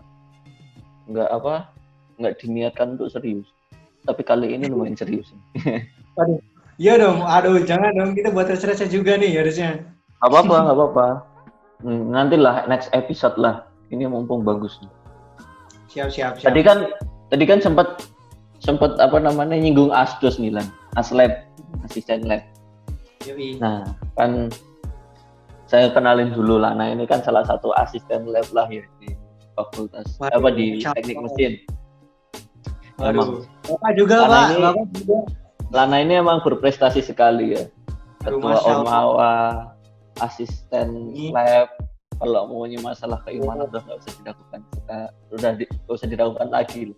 nggak diniatkan untuk serius. Tapi kali ini lumayan serius. Aduh, iya dong. Aduh, jangan dong, kita buat receh-receh juga nih harusnya. Nggak apa-apa. Nantilah next episode lah. Ini mumpung bagus. Siap. Tadi kan sempat nyinggung asdos nih Lan. Aslab, asisten lab. Yoi. Nah, kan saya kenalin dulu Lana ini kan salah satu asisten lab lah ya di fakultas di teknik mesin. Waduh. Bapak juga, Pak. Bapak juga. Lana ini emang berprestasi sekali ya. Ketua Ormawa, asisten lab. Kalau maunya masalah keimanan udah nggak usah dilakukan. Nggak usah dilakukan lagi.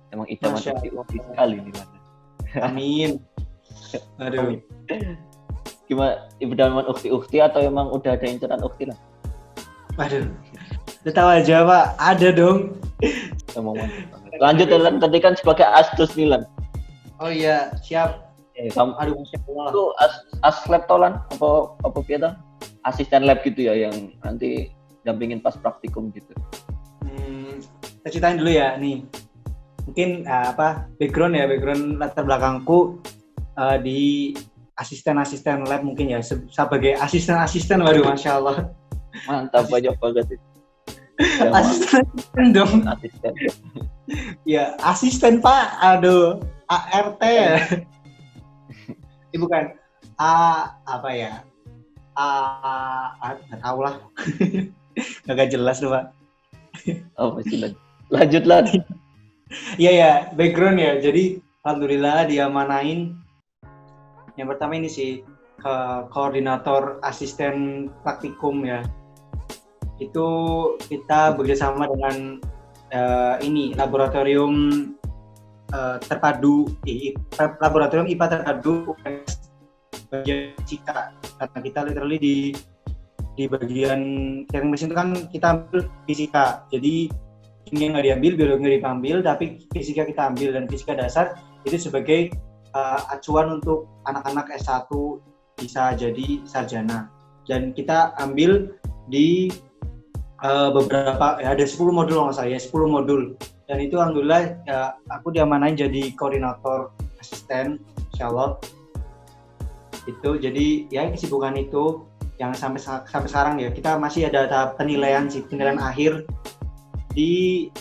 Emang idaman ukti sekali nih Lana. Amin. Aduh. Gimana, idaman ukti atau emang udah ada inceran ukti lah? Aduh. Lu tahu aja Pak, ada dong. Emang lanjut Lan, tadi kan sebagai asdos nih Lan. Oh iya, siap. Aduh, Masya Allah. Itu aslab tolan apa piye asisten lab gitu ya yang nanti dampingin pas praktikum gitu. Kita ceritain dulu ya nih. Mungkin background latar belakangku di asisten lab mungkin ya sebagai asisten. Waduh, Masya Allah. Mantap, banyak banget itu. Asisten dong. Asisten. Ya, asisten Pak. Aduh, ART ya. Ini bukan nggak tahu lah. Nggak jelas tuh Pak. Oh masih lanjut lah. Iya background ya. Jadi alhamdulillah diamanain. Yang pertama ini sih koordinator asisten praktikum ya. Itu kita bekerjasama dengan laboratorium terpadu, laboratorium IPA terpadu bagian fisika, karena kita literally di bagian teknik mesin itu kan kita ambil fisika, jadi ini nggak diambil, biologi nggak diambil, tapi fisika kita ambil, dan fisika dasar itu sebagai acuan untuk anak-anak S1 bisa jadi sarjana. Dan kita ambil di beberapa, ya ada 10 modul nggak saya, 10 modul, dan itu alhamdulillah ya, aku diamanain jadi koordinator asisten, insyaallah. Itu jadi ya kesibukan itu yang sampai sekarang ya, kita masih ada tahap penilaian akhir di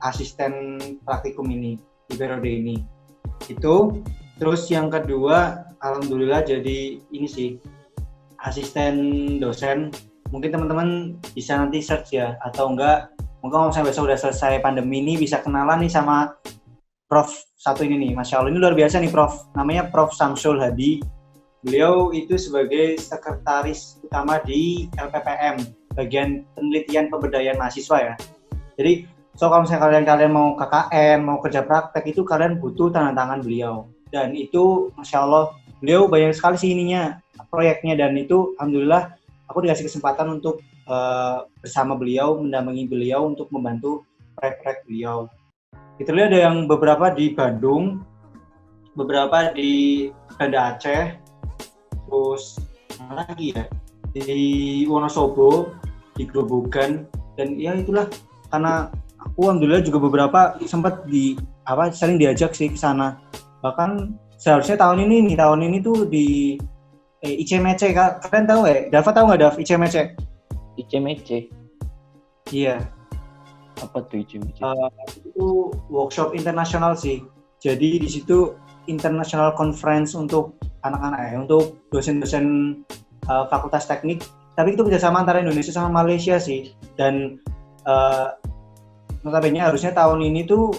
asisten praktikum ini, di periode ini. Itu terus yang kedua alhamdulillah jadi ini sih asisten dosen. Mungkin teman-teman bisa nanti search ya, atau enggak mungkin kalau misalnya besok udah selesai pandemi ini bisa kenalan nih sama Prof satu ini nih, Masya Allah, ini luar biasa nih Prof, namanya Prof Samsul Hadi. Beliau itu sebagai sekretaris utama di LPPM, bagian penelitian pemberdayaan mahasiswa ya. Jadi kalau misalnya kalian mau KKN, mau kerja praktek, itu kalian butuh tanda tangan beliau. Dan itu Masya Allah, beliau banyak sekali sih ininya, proyeknya, dan itu alhamdulillah aku dikasih kesempatan untuk bersama beliau, mendampingi beliau untuk membantu proyek-proyek beliau. Kita lihat ada yang beberapa di Bandung, beberapa di Banda Aceh, terus mana lagi ya, di Wonosobo, di Grobogan, dan ya itulah, karena aku alhamdulillah juga beberapa sempat sering diajak sih ke sana. Bahkan seharusnya tahun ini tuh di ICMC, kalian tahu ya? Dava tahu nggak, Dav, ICMC? ICMC Iya. apa tuh ICMC? Itu workshop internasional sih. Jadi di situ international conference untuk anak-anak ya, untuk dosen-dosen fakultas teknik. Tapi itu kerjasama antara Indonesia sama Malaysia sih. Dan notabene harusnya tahun ini tuh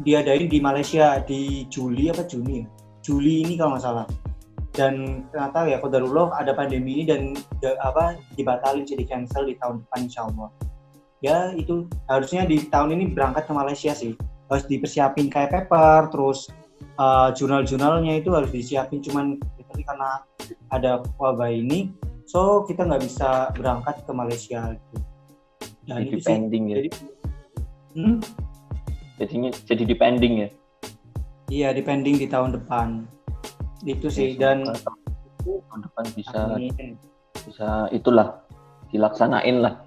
diadain di Malaysia di Juli apa Juni ya? Juli ini kalau nggak salah. Dan ternyata ya qadarullah ada pandemi ini dan dibatalin, jadi cancel di tahun depan insya Allah. Ya itu harusnya di tahun ini berangkat ke Malaysia sih. Harus dipersiapin kayak paper, terus jurnal-jurnalnya itu harus disiapin, cuman tapi karena ada wabah ini, so kita nggak bisa berangkat ke Malaysia gitu. Dan Jadi itu pending sih, jadi di pending ya. Iya, depending di tahun depan. Itu sih. Dan tahun depan bisa amin. Itulah dilaksanain lah.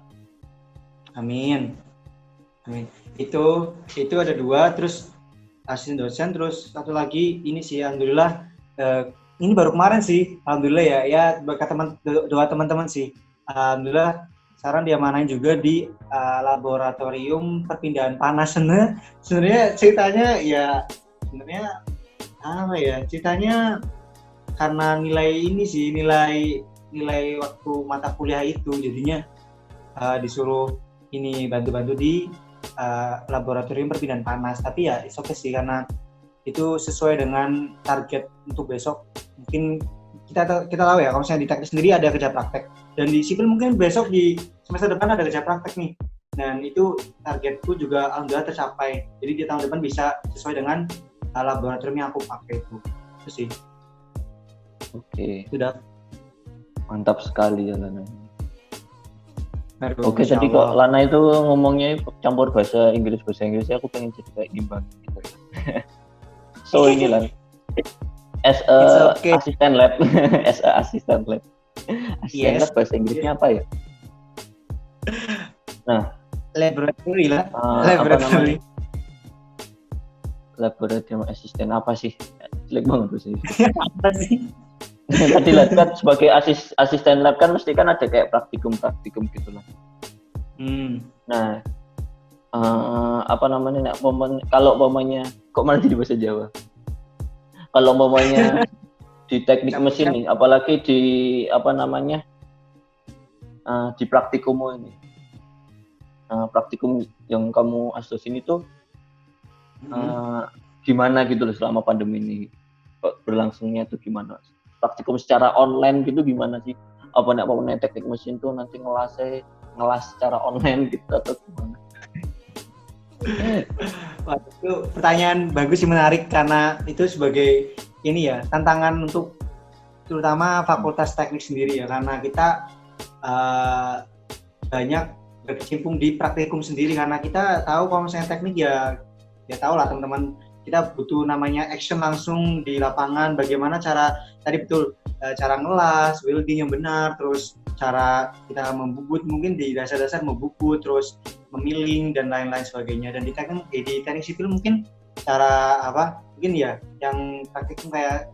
Amin. Itu ada 2, terus asisten dosen, terus satu lagi ini sih alhamdulillah ini baru kemarin sih, alhamdulillah ya berkat doa teman-teman sih. Alhamdulillah sekarang diamanain juga di laboratorium perpindahan panas. Sebenarnya ceritanya ya ceritanya karena nilai waktu mata kuliah itu, jadinya disuruh ini bantu-bantu di laboratorium perpindahan panas. Tapi ya it's okay sih, karena itu sesuai dengan target untuk besok. Mungkin kita tahu ya, kalau misalnya di teknik sendiri ada kerja praktek, dan di sipil mungkin besok di semester depan ada kerja praktek nih. Dan itu targetku juga alhamdulillah tercapai. Jadi di tahun depan bisa sesuai dengan laboratorium yang aku pakai itu sih. Oke. Sudah. Mantap sekali ya Lana. Aduh, Oke, jadi kok Lana itu ngomongnya campur bahasa Inggris, aku pengen jadi kayak Gimbang gitu. So ini lah. As a assistant lab, assistant lab bahasa Inggrisnya apa ya? Nah, laboratory lah. Laboratorium asisten apa sih? Jelek banget tuh sih. Apa sih? Tadi lah kan sebagai asisten lab kan mesti kan ada kayak praktikum gitu lah. Nah, kalau umpamanya kok malah jadi bahasa Jawa? Kalau umpamanya di teknik mesin nih, apalagi di di praktikummu ini, praktikum yang kamu asdos ini tuh gimana gitu loh selama pandemi ini berlangsungnya tuh gimana? Praktikum secara online gitu gimana sih? Apa teknik mesin tuh nanti ngelas secara online gitu atau gimana? Wah, itu pertanyaan bagus sih, menarik, karena itu sebagai ini ya tantangan untuk terutama fakultas teknik sendiri ya, karena kita banyak berkecimpung di praktikum sendiri, karena kita tahu kalau misalnya teknik ya tahu lah teman-teman, kita butuh namanya action langsung di lapangan, bagaimana cara ngelas, welding yang benar, terus cara kita membubut, mungkin di dasar-dasar membubut, terus memilling dan lain-lain sebagainya. Dan di teknik sipil mungkin cara mungkin ya yang praktikum kayak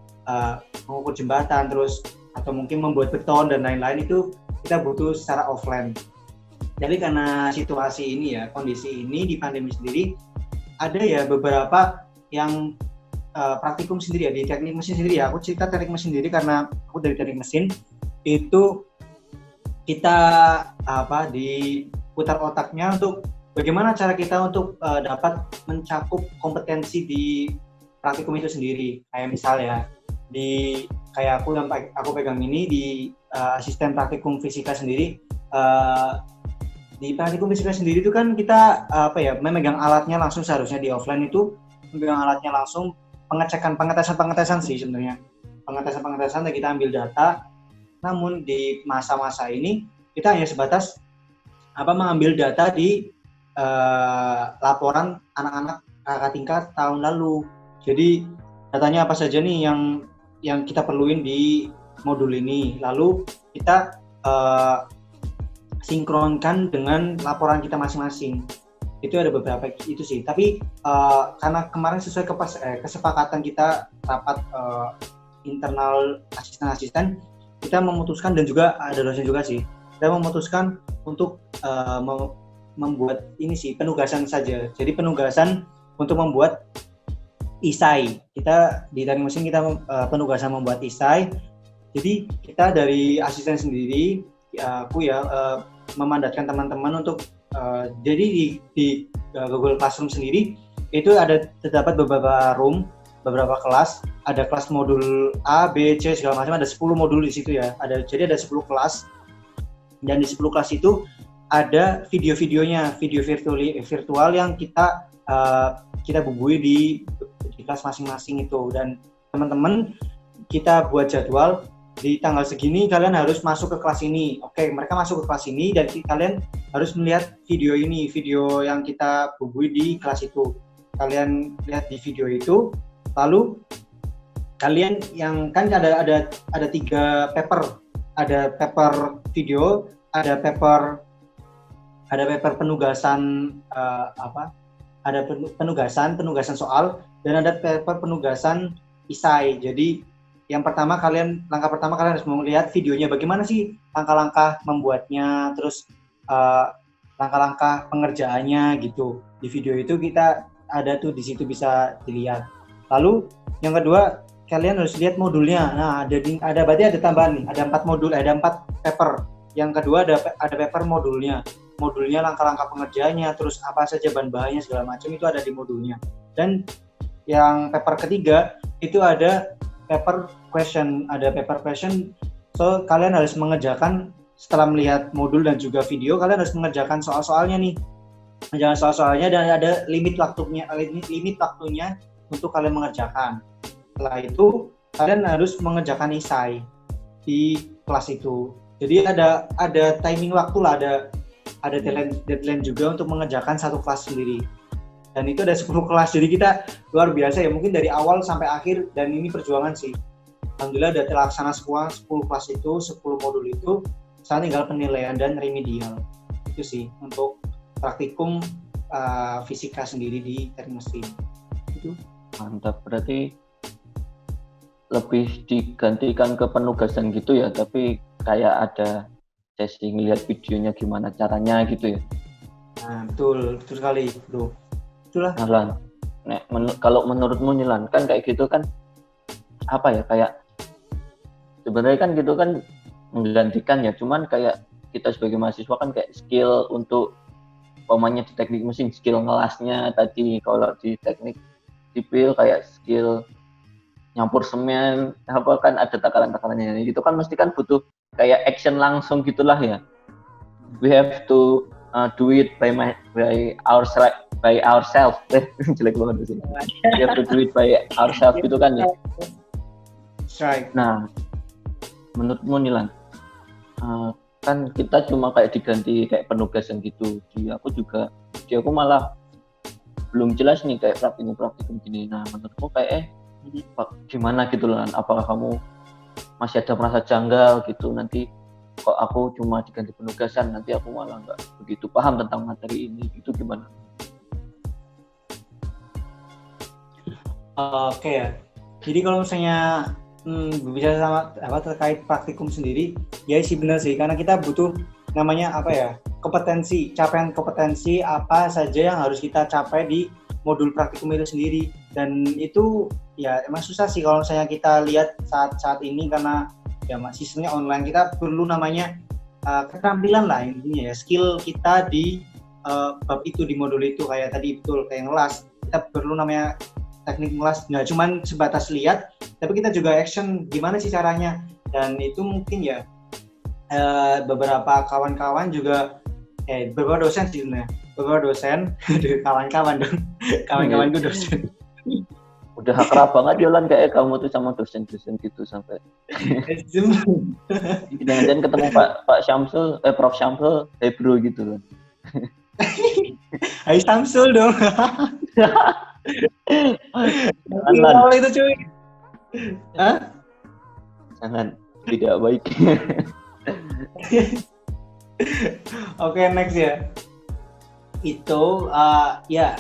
mengukur jembatan, terus atau mungkin membuat beton dan lain-lain, itu kita butuh secara offline. Jadi karena situasi ini ya, kondisi ini di pandemi sendiri, ada ya beberapa yang praktikum sendiri ya di teknik mesin sendiri ya. Aku cerita teknik mesin sendiri karena aku dari teknik mesin itu kita diputar otaknya untuk bagaimana cara kita untuk dapat mencakup kompetensi di praktikum itu sendiri. Kayak misal ya kayak aku pegang ini di asisten praktikum fisika sendiri. Di praktikum fisika sendiri itu kan kita memegang alatnya langsung, seharusnya di offline itu memegang alatnya langsung, pengetesan sih sebenarnya. Pengetesan dan kita ambil data. Namun di masa-masa ini kita hanya sebatas mengambil data di laporan anak-anak kakak tingkat tahun lalu. Jadi datanya apa saja nih yang kita perluin di modul ini. Lalu kita sinkronkan dengan laporan kita masing-masing. Itu ada beberapa itu sih. Tapi karena kemarin sesuai kesepakatan kita rapat internal asisten-asisten, kita memutuskan, dan juga ada dosen juga sih, kita memutuskan untuk membuat ini sih penugasan saja. Jadi penugasan untuk membuat isai. Kita di teknik mesin kita penugasan membuat isai. Jadi kita dari asisten sendiri, aku memandatkan teman-teman untuk jadi di Google Classroom sendiri itu terdapat beberapa room, beberapa kelas, ada kelas modul A, B, C segala macam, ada 10 modul di situ ya. Jadi ada 10 kelas, dan di 10 kelas itu ada video-videonya, video virtual yang kita bumbui di kelas masing-masing itu. Dan teman-teman kita buat jadwal, di tanggal segini kalian harus masuk ke kelas ini. Oke, mereka masuk ke kelas ini dan kalian harus melihat video ini, video yang kita bumbui di kelas itu. Kalian lihat di video itu, lalu kalian yang kan ada 3 paper. Ada paper video, ada paper penugasan ada penugasan soal, dan ada paper penugasan isai. Jadi langkah pertama kalian harus melihat videonya, bagaimana sih langkah-langkah membuatnya, terus langkah-langkah pengerjaannya gitu. Di video itu kita ada tuh, di situ bisa dilihat. Lalu yang kedua, kalian harus lihat modulnya. Nah, berarti ada tambahan nih, ada 4 modul, ada 4 paper. Yang kedua ada paper modulnya, langkah-langkah pengerjaannya, terus apa saja bahan-bahannya segala macam itu ada di modulnya. Dan yang paper ketiga itu ada paper question. So kalian harus mengerjakan, setelah melihat modul dan juga video, kalian harus mengerjakan soal-soalnya nih. Dan ada limit waktunya untuk kalian mengerjakan. Setelah itu kalian harus mengerjakan isai di kelas itu. Jadi ada timing waktu lah, ada deadline juga untuk mengerjakan satu kelas sendiri. Dan itu ada 10 kelas, jadi kita luar biasa ya, mungkin dari awal sampai akhir, dan ini perjuangan sih. Alhamdulillah udah terlaksana semua 10 kelas itu, 10 modul itu. Sekarang tinggal penilaian dan remedial. Itu sih untuk praktikum fisika sendiri di teknik mesin. Itu. Mantap, berarti lebih digantikan ke penugasan gitu ya, tapi kayak ada sesi ngelihat videonya gimana caranya gitu ya. Nah, betul sekali, bro. Itulah. Lan, kalau menurutmu Nilan, kan kayak gitu kan apa ya, kayak sebenarnya kan gitu kan menggantikan ya, cuman kayak kita sebagai mahasiswa kan kayak skill untuk umpamanya di teknik mesin, skill ngelasnya tadi, kalau di teknik sipil kayak skill nyampur semen apa kan ada takaran-takarannya, itu kan mesti kan butuh kayak action langsung gitulah ya. We have to do it by ourselves. Jelek banget sih. We have to do it by ourselves gitu kan ya. Right. Nah, menurutmu Nilan, kan kita cuma kayak diganti kayak penugasan gitu. Di aku malah belum jelas nih kayak praktikum gini. Nah, menurutmu kayak gimana gitu Lan? Apakah kamu masih ada merasa janggal gitu, nanti kok aku cuma diganti penugasan, nanti aku malah nggak begitu paham tentang materi ini, itu gimana? Oke ya. Jadi kalau misalnya berbicara sama terkait praktikum sendiri, ya sih benar sih, karena kita butuh namanya capaian kompetensi apa saja yang harus kita capai di modul praktikum itu sendiri. Dan itu ya emang susah sih kalau misalnya kita lihat saat ini, karena ya sistemnya online. Kita perlu namanya keterampilan lah intinya ya, skill kita di bab itu, di modul itu. Kayak tadi betul kayak ngelas, kita perlu namanya teknik ngelas, nggak cuma sebatas lihat, tapi kita juga action gimana sih caranya. Dan itu mungkin ya beberapa kawan-kawan juga beberapa dosen sih sebenarnya, kawan-kawan dong, kawan-kawanku dosen. Udah akrab banget Yolan kayak kamu tuh sama dosen-dosen gitu sampai. Jangan-jangan ketemu Pak Syamsul, Prof Syamsul, bro gitu kan. Hai Syamsul dong. Jangan itu cuy. Hah? Jangan, tidak baik. Oke, next ya. Itu ya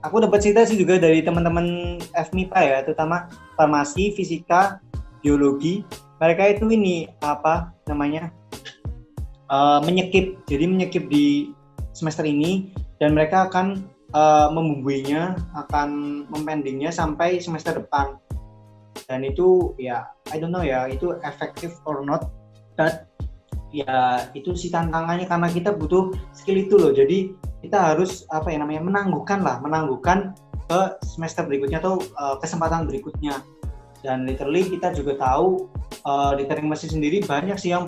aku dapat cerita sih juga dari teman-teman FMIPA ya, terutama farmasi, fisika, biologi. Mereka itu ini apa namanya menyekip, jadi menyekip di semester ini dan mereka akan membumbuinya, akan mempendingnya sampai semester depan. Dan itu ya I don't know ya itu effective or not, but ya itu sih tantangannya karena kita butuh skill itu loh. Jadi kita harus apa ya namanya menangguhkan ke semester berikutnya atau kesempatan berikutnya. Dan literally kita juga tahu di teknik mesin sendiri banyak sih yang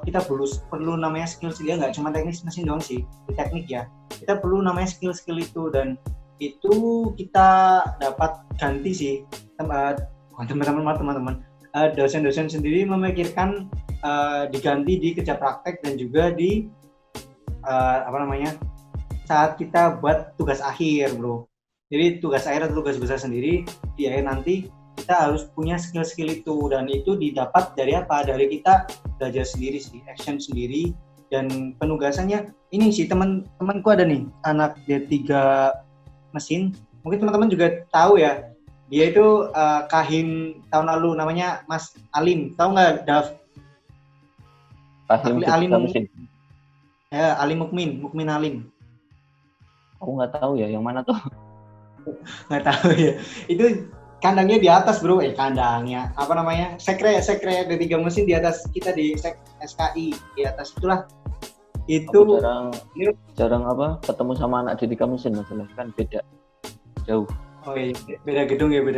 kita perlu namanya skill ya, nggak cuma teknik mesin doang sih di teknik ya, kita perlu namanya skill itu dan itu kita dapat ganti sih teman-teman dosen-dosen sendiri memikirkan diganti di kerja praktek dan juga di saat kita buat tugas akhir bro. Jadi tugas akhir atau tugas besar sendiri di akhir nanti kita harus punya skill-skill itu dan itu didapat dari apa? Dari kita belajar sendiri sih, action sendiri dan penugasannya ini sih teman-temanku ada nih anak D3 mesin. Mungkin teman-teman juga tahu ya. Dia itu kahim tahun lalu namanya Mas Alim. Tahu nggak Dav? Kahim Alim mesin. Ya, Alim Mukmin Alim. Aku nggak tahu ya yang mana tuh. Nggak tahu ya. Itu kandangnya di atas bro, kandangnya apa namanya sekre D3 mesin di atas kita di SKI di atas itulah itu. Aku jarang apa ketemu sama anak D3 mesin masalah kan beda jauh. Oh iya beda gedung aduh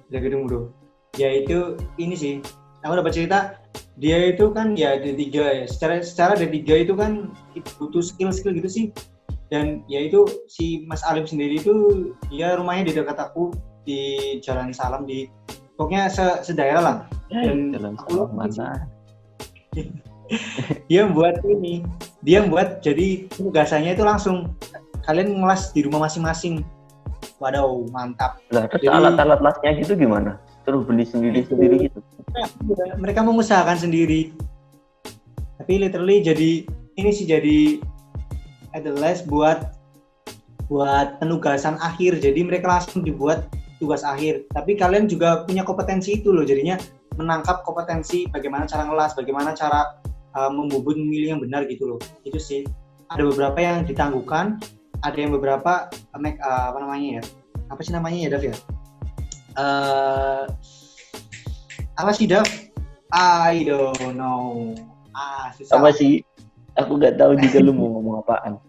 beda gedung bro ya. Itu ini sih aku dapat cerita dia itu kan ya D3 ya secara D3 itu kan butuh skill gitu sih. Dan ya itu si Mas Alim sendiri itu dia rumahnya di dekat aku di Jalan Salam di pokoknya sedaerah lah. Dan Jalan Salam mana? Dia buat jadi tugasannya itu langsung kalian ngelas di rumah masing-masing. Waduh mantap. Lah terus alat-alat lasnya gitu gimana? Terus beli sendiri gitu? Mereka mengusahakan sendiri. Tapi literally jadi ini sih jadi adalah buat penugasan akhir. Jadi mereka langsung dibuat tugas akhir. Tapi kalian juga punya kompetensi itu loh. Jadinya menangkap kompetensi bagaimana cara ngelas, bagaimana cara membubut memilih yang benar gitu loh. Itu sih. Ada beberapa yang ditangguhkan, ada yang beberapa apa namanya ya? Apa sih namanya ya, Dav ya? Apa sih, Dav? I don't know. Susah. Apa sih? Aku nggak tahu juga lu mau ngomong apaan.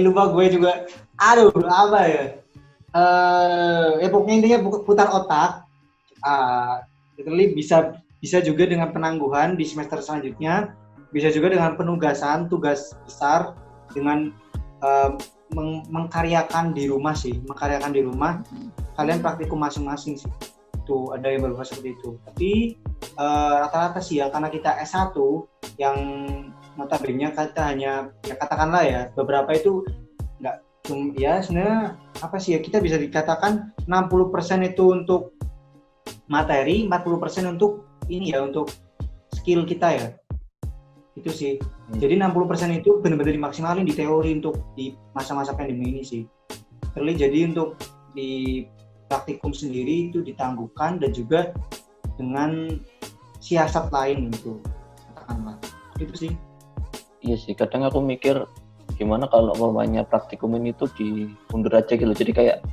Lupa gue juga. Aduh, apa ya? Pokoknya intinya putar otak. Literally bisa juga dengan penangguhan di semester selanjutnya, bisa juga dengan penugasan tugas besar dengan mengkaryakan di rumah. Kalian praktikum masing-masing sih. Itu ada yang berbahasa seperti itu. Tapi rata-rata sih ya karena kita S1 yang notabene kita hanya ya katakanlah ya beberapa itu nggak ya sebenarnya apa sih ya kita bisa dikatakan 60% itu untuk materi, 40% untuk ini ya untuk skill kita ya. Itu sih. Jadi 60% itu benar-benar dimaksimalin di teori untuk di masa-masa pandemi ini sih. Jadi untuk di praktikum sendiri itu ditangguhkan dan juga dengan siasat lain gitu katakanlah. Itu sih. Iya sih, kadang aku mikir gimana kalau umpamanya praktikum ini tuh diundur aja gitu. Jadi kayak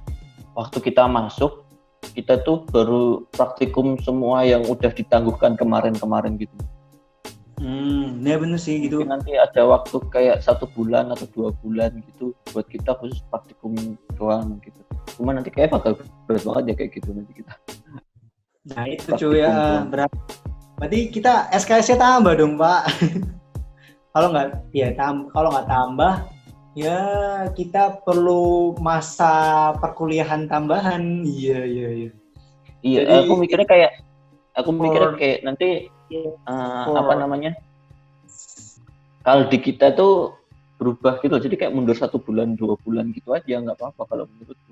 waktu kita masuk kita tuh baru praktikum semua yang udah ditangguhkan kemarin gitu. Ya bener sih gitu. Mungkin nanti ada waktu kayak 1 bulan atau 2 bulan gitu buat kita khusus praktikum doang gitu. Cuma nanti kayak bakal berat banget ya kayak gitu nanti kita. Nah itu cuy ya berarti kita SKS-nya tambah dong Pak. Kalau nggak tambah ya kita perlu masa perkuliahan tambahan. Iya. Iya, jadi, aku mikirnya kayak nanti apa namanya? Kaldi kita tuh berubah gitu, jadi kayak mundur 1 bulan 2 bulan gitu aja nggak apa-apa kalau menurutku.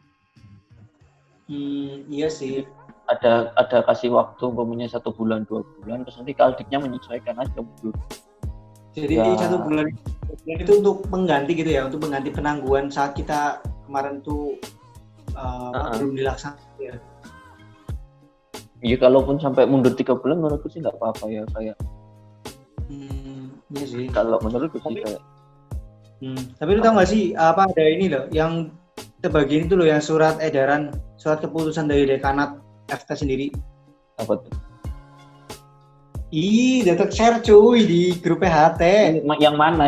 Iya sih. Ada kasih waktu umpamanya 1 bulan 2 bulan terus nanti kaldiknya menyesuaikan aja mundur. Jadi ya. 1 bulan Dan itu untuk pengganti gitu ya, untuk pengganti penangguhan saat kita kemarin tuh belum dilaksanakan ya. Ya kalaupun sampai mundur 3 bulan menurutku sih nggak apa-apa ya, kayak Iya sih. kalau menurutku sih kayak Tapi lu tau gak sih apa ada ini loh yang terbagian itu loh yang surat keputusan dari dekanat FK sendiri. apa tuh? Udah share cuy di grup PHT. Yang mana?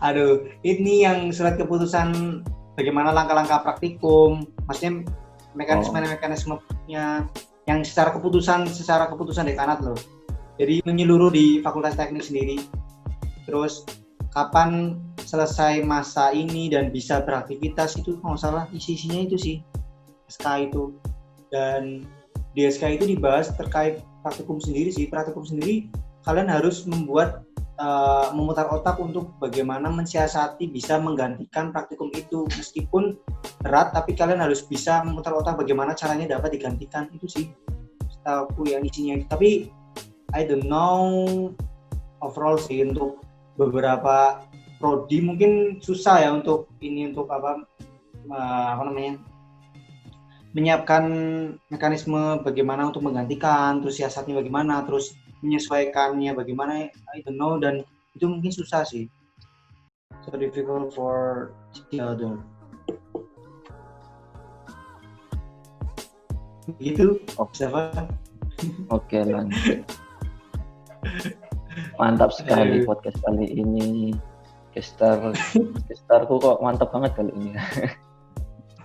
Aduh, ini yang surat keputusan bagaimana langkah-langkah praktikum, maksudnya mekanisme-mekanismenya yang secara keputusan dekanat loh. Jadi menyeluruh di Fakultas Teknik sendiri. Terus kapan selesai masa ini dan bisa beraktivitas itu kalau nggak salah isinya itu sih SK itu. Dan di SK itu dibahas terkait praktikum sendiri sih. Praktikum sendiri kalian harus memutar otak untuk bagaimana mensiasati bisa menggantikan praktikum itu, meskipun berat tapi kalian harus bisa memutar otak bagaimana caranya dapat digantikan. Itu sih setahu yang isinya. Tapi I don't know overall sih untuk beberapa prodi mungkin susah ya untuk menyiapkan mekanisme bagaimana untuk menggantikan, terus siasatnya bagaimana, terus menyesuaikannya bagaimana, I don't know, dan itu mungkin susah sih. So difficult for the other. Begitu, siapa? Oke, lanjut. Mantap sekali podcast kali ini. Gestarku kok mantap banget kali ini.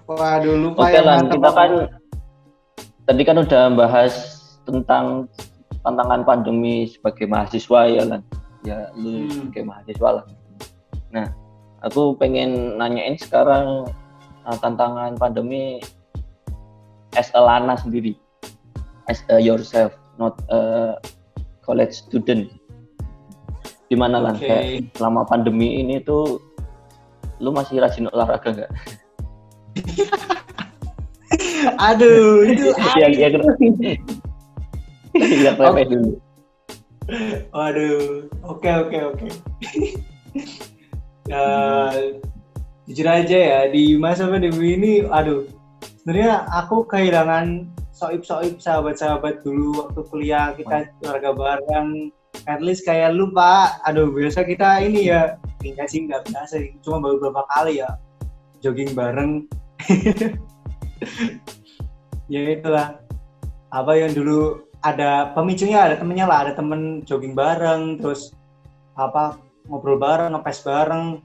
Waduh, lupa Oke, ya. Lan, kita kan tadi kan udah bahas tentang tantangan pandemi sebagai mahasiswa ya, Lan. Ya, lu sebagai mahasiswa lah. Nah, aku pengen nanyain sekarang tantangan pandemi as a Lana sendiri, as a yourself, not a college student. Gimana Lan? Kayak selama pandemi ini tuh lu masih rajin olahraga nggak? Aduh, itu yang remeh dulu. Waduh, oke. Jujur aja ya, di masa pandemi ini, sebenarnya aku kehilangan soib sahabat-sahabat dulu waktu kuliah, kita olahraga bareng. At least kayak lu Pak, biasa kita ini ya, nggak biasa, cuma baru beberapa kali ya jogging bareng. Ya itulah, apa yang dulu ada pemicunya, ada temennya lah, ada temen jogging bareng, terus ngobrol bareng, ngepes bareng.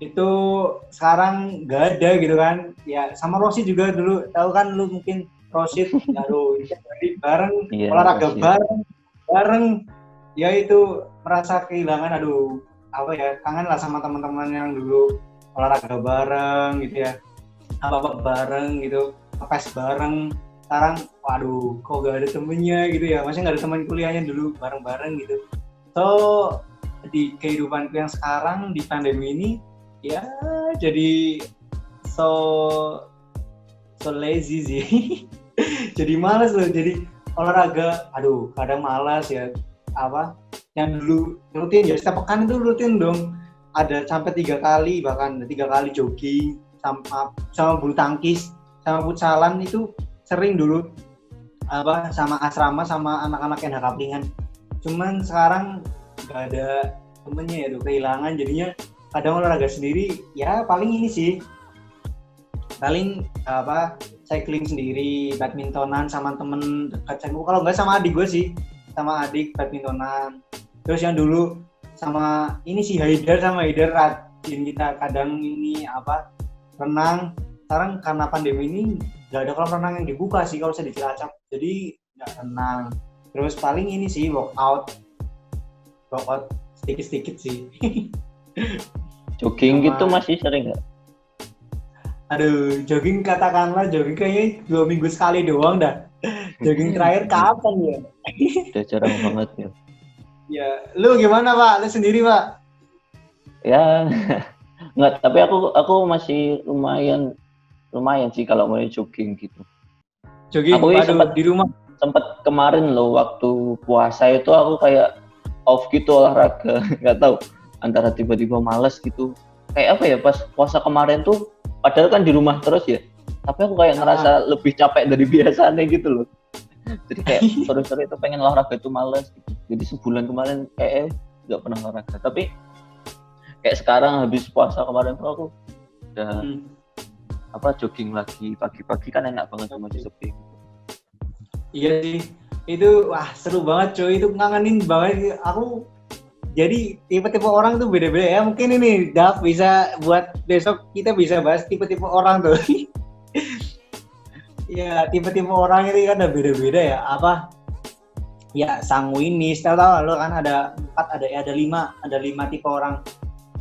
Itu sekarang nggak ada gitu kan. Ya sama Rosid juga dulu, tahu kan lu mungkin Rosid, bareng, olahraga bareng. Ya itu merasa kehilangan, kangen lah sama teman-teman yang dulu olahraga bareng gitu ya, apa bareng gitu, ngepes bareng. Sekarang kok gak ada temennya gitu ya, maksudnya gak ada teman kuliahnya dulu bareng-bareng gitu. So di kehidupanku yang sekarang di pandemi ini ya jadi so lazy sih. Jadi malas loh, jadi olahraga kadang malas ya. Yang dulu rutin ya, setiap pekan itu rutin dong, ada sampai 3 kali jogging sama bulu tangkis sama futsalan, itu sering dulu sama asrama sama anak-anak yang kaplingan. Cuman sekarang nggak ada temennya ya, kehilangan, jadinya kadang olahraga sendiri ya paling ini sih, paling cycling sendiri, badmintonan sama temen dekat saya, kalau nggak sama adik gue sih, sama adik badmintonan. Terus yang dulu sama ini sih Haidar rajin kita kadang ini renang. Sekarang karena pandemi ini nggak ada kolam renang yang dibuka sih kalau saya di Cilacap, jadi nggak renang. Terus paling ini sih workout sedikit sih. Jogging gitu masih sering nggak? Jogging kayaknya 2 minggu sekali doang dah. Jogging terakhir kapan ya? Udah jarang banget ya. Ya, lu gimana Pak? Lu sendiri Pak? Ya, nggak. Tapi aku masih lumayan sih kalau mau jogging gitu. Jogging, aku di rumah. Sempet kemarin loh waktu puasa itu aku kayak off gitu olahraga. Nggak tahu, antara tiba-tiba males gitu. Kayak apa ya, pas puasa kemarin tuh padahal kan di rumah terus ya, tapi aku kayak ngerasa lebih capek dari biasanya gitu loh. Jadi kayak sore-sore itu pengen olahraga itu males gitu. Jadi sebulan kemarin kayak nggak pernah olahraga, tapi kayak sekarang habis puasa kemarin tuh aku udah jogging lagi pagi-pagi, kan enak banget sama jogging. Iya sih, itu wah seru banget cuy, itu ngangenin banget aku. Jadi tipe-tipe orang tuh beda-beda ya. Mungkin ini Dav bisa buat besok kita bisa bahas tipe-tipe orang tuh. Ya tipe-tipe orang ini kan ada beda-beda ya. Apa? Ya sanguinis, tahu lo kan ada 4, ada 5 tipe orang.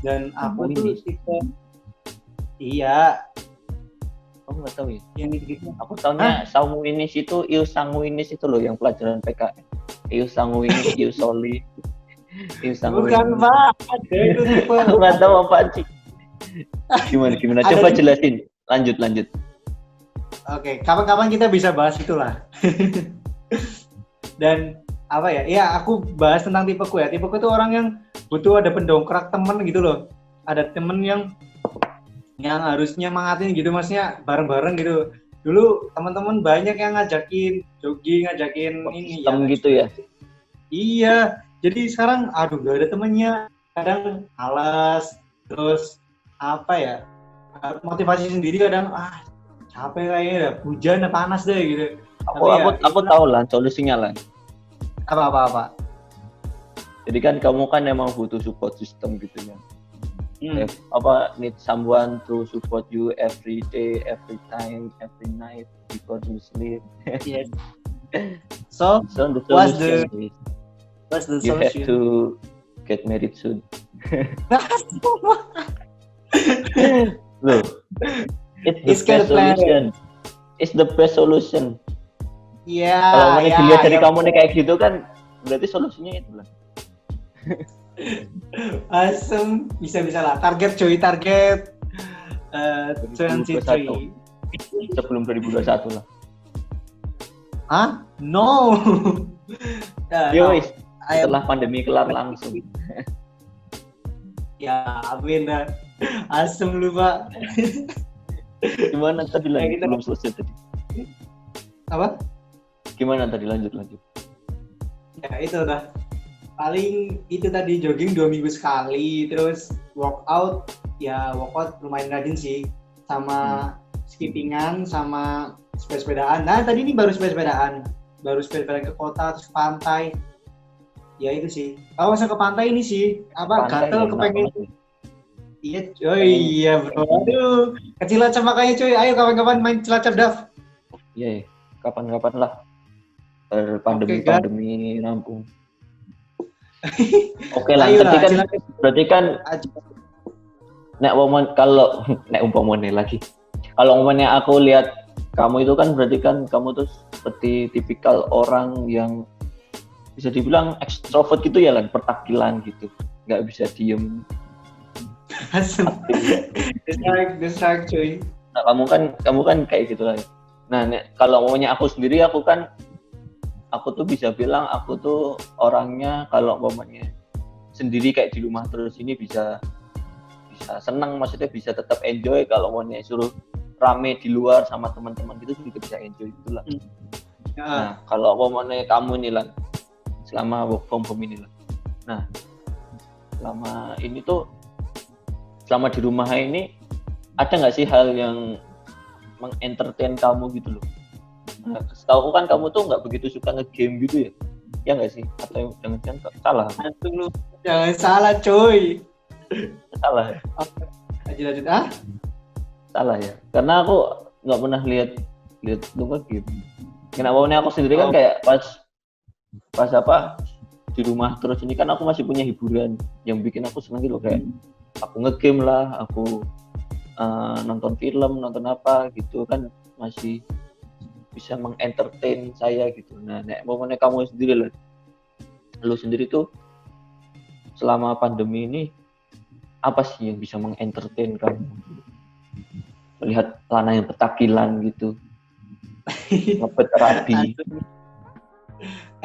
Dan aku tuh tipe, iya. Kamu nggak tahu ya? Yang gitu. Aku tahunya sanguinis itu, sanguinis itu loh yang pelajaran PKN. Sanguinis, soli. Bukan Pak, ada itu tipe. Aku nggak tahu apa sih. Gimana? Coba jelasin. Lanjut. Oke, kapan-kapan kita bisa bahas itulah. Dan apa ya? Ya aku bahas tentang tipeku ya. Tipeku itu orang yang butuh ada pendongkrak temen gitu loh. Ada temen yang harusnya mangatin gitu, maksudnya bareng-bareng gitu. Dulu teman-teman banyak yang ngajakin jogging, ngajakin ini ya. Gitu ya. Iya. Jadi sekarang aduh gak ada temennya, kadang malas, terus apa ya, motivasi sendiri kadang capek kayaknya, hujan panas deh gitu. Aku tahu lah solusinya lah. Apa? Jadi kan kamu kan emang butuh support system gitu ya. Need someone to support you every day, every time, every night before you sleep. Yes. So the solution what's the you solution? have to get married soon. Loh, it's the best solution. It's the best solution. Iya. Kalau dilihat dari kamu nih kayak gitu kan, berarti solusinya itu lah. Asem, bisa lah. Target 23. Sebelum 2021 lah. Hah? No. Wis, setelah pandemi kelar langsung. Ya, amin dah. Asem lu, Pak. Gimana tadi lanjut? Belum selesai tadi. Apa? Gimana tadi lanjut? Ya itu dah. Paling itu tadi jogging 2 minggu sekali, terus workout lumayan rajin sih, sama skippingan, sama sepedaan. Nah tadi ini baru sepedaan ke kota, terus ke pantai. Ya itu sih. Kalau masa ke pantai ini sih, gatel kepengen. Iya coy, iya bro. Aduh, kecilacap makanya coy. Ayo kapan-kapan main Cilacap, Dav. Iya, kapan-kapan lah. Pandemi rampung. Oke lah, berarti kan umpamanya lagi. Kalau umpamanya aku lihat kamu itu kan berarti kan kamu tuh seperti tipikal orang yang bisa dibilang ekstrovert gitu ya lah, pertakilan gitu, nggak bisa diem. Distract cuy. Nah kamu kan kayak gitu lah. Nah kalau umpamanya aku sendiri, aku tuh bisa bilang aku tuh orangnya kalau umpamanya sendiri kayak di rumah terus ini bisa senang, maksudnya bisa tetap enjoy. Kalau umpamanya suruh rame di luar sama teman-teman gitu juga bisa enjoy itulah. Nah kalau umpamanya kamu nih lah, selama work from home ini lah. Nah selama di rumah ini ada nggak sih hal yang mengentertain kamu gitu loh? Nah, setahu kan kamu tuh nggak begitu suka nge-game gitu ya? Ya nggak sih? Atau jangan-jangan salah? Jangan salah coy. Salah ya? Lanjut Salah ya? Karena aku nggak pernah lihat lu nge-game. Kenapa aku sendiri kan kayak pas di rumah terus ini kan aku masih punya hiburan yang bikin aku senang gitu, kayak aku nge-game lah, aku nonton film, nonton apa gitu kan, masih bisa mengentertain saya gitu. Nah, momennya kamu sendiri lah, lu sendiri tuh selama pandemi ini apa sih yang bisa mengentertain kamu? Melihat Lana yang petakilan gitu, ngepet terapi.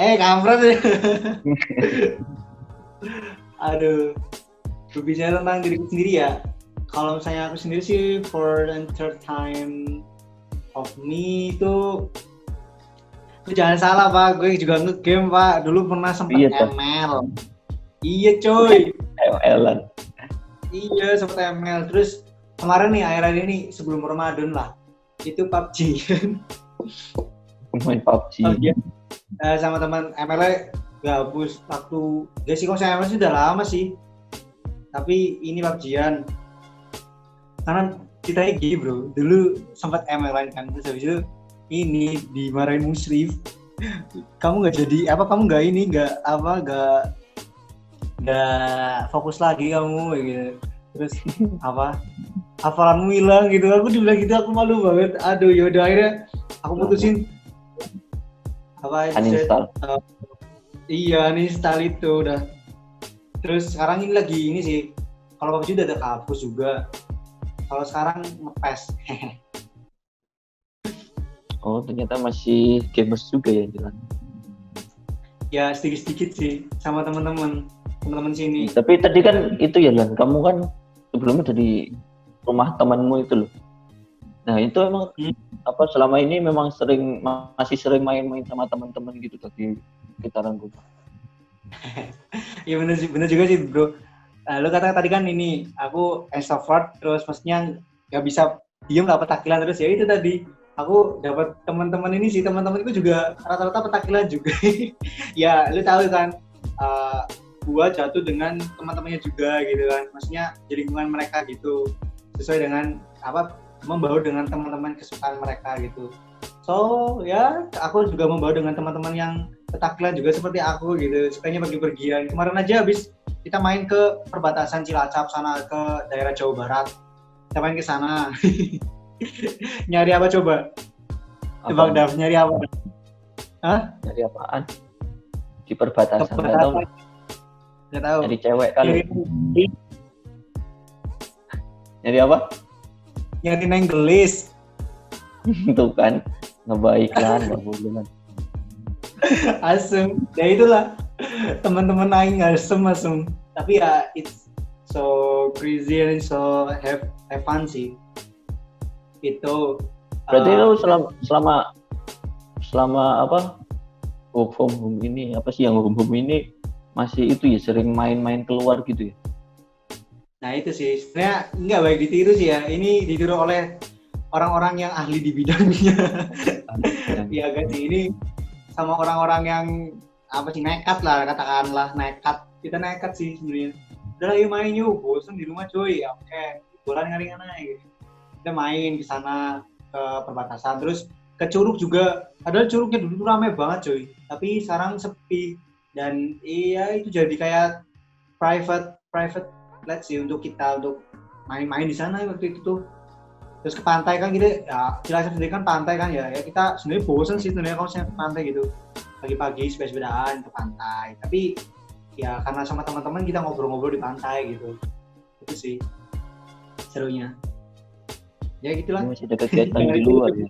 Kampret. Aduh, berbicara tentang diriku sendiri ya. Kalau misalnya aku sendiri sih for the third time of me itu lu jangan salah Pak, gue juga nge-game Pak. Dulu pernah sempet Iya tuh, ML. Iya coy. ML-an. Iya sempet ML. Terus kemarin nih akhir-akhir ini sebelum Ramadan lah. Itu PUBG. Main PUBG. PUBG. Sama teman ML gabus waktu gak sih, kalau saya ML sih udah lama sih. Tapi ini PUBG-an. Karena kita ini bro, dulu sempat ML kan, terus habis itu ini dimarahin musyrif. Kamu nggak jadi apa, kamu nggak ini nggak fokus lagi kamu gitu. Terus apa hafalanmu hilang gitu, aku dibilang gitu, aku malu banget. Aduh yaudah akhirnya aku putusin apa Uninstall. Iya uninstall itu udah. Terus sekarang ini lagi ini sih, kalau PUBG udah ada kehapus juga. Kalau sekarang ngepes. Oh, ternyata masih gamers juga ya jalan. Ya sedikit-sedikit sih sama teman-teman sini. Tapi tadi kan itu ya Lan, kamu kan sebelumnya dari rumah temanmu itu loh. Nah itu emang apa selama ini memang masih sering main-main sama teman-teman gitu tadi sekitaran rumah. Iya bener juga sih bro. Lu kata tadi kan ini aku extrovert, terus maksudnya nggak bisa diem lah, petakilan terus. Ya itu tadi aku dapat teman-teman ini sih, teman-teman itu juga rata-rata petakilan juga. Ya lu tahu kan, gua jatuh dengan teman-temannya juga gitu kan, maksudnya di lingkungan mereka gitu, sesuai dengan apa, membaur dengan teman-teman kesukaan mereka gitu. So ya aku juga membaur dengan teman-teman yang petakilan juga seperti aku gitu, sukanya pergi-pergian. Kemarin aja habis kita main ke perbatasan Cilacap sana ke daerah Jawa Barat, kita main ke sana. Nyari apa coba? Tebak Dav, nyari apa? Hah? Nyari apaan? Di perbatasan, nggak tahu. Nyari cewek kali. Nyari apa? Nyari neng gelis. Tuh kan, ngebaik kan, nggak boleh kan. Asem, ya itulah teman-teman aing asem. Tapi ya it's so crazy and so have fun sih. Itu berarti lu selama apa work from home ini, apa sih yang work from home ini masih itu ya, sering main-main keluar gitu ya? Nah itu sih sebenarnya nggak baik ditiru sih ya, ini ditiru oleh orang-orang yang ahli di bidangnya. Iya kan sih, ini sama orang-orang yang apa sih, nekat lah, katakanlah nekat. Kita nekat sih sebenarnya. Udah yuk main yuk, bosan di rumah cuy. Ya, oke, bolan ringan aja gitu. Kita main ke sana ke perbatasan, terus ke Curug juga. Padahal Curugnya dulu ramai banget cuy, tapi sekarang sepi. Dan iya itu jadi kayak private place sih untuk kita untuk main-main di sana waktu itu tuh. Terus ke pantai kan gitu ya, Cilacap sendiri kan pantai kan ya kita sebenarnya bosan sih sebenarnya kalau saya ke pantai gitu, pagi-pagi sepeda-sepedaan ke pantai. Tapi ya karena sama teman-teman kita ngobrol-ngobrol di pantai gitu, itu sih serunya. Ya gitulah. Masih ada kegiatan di luar ya.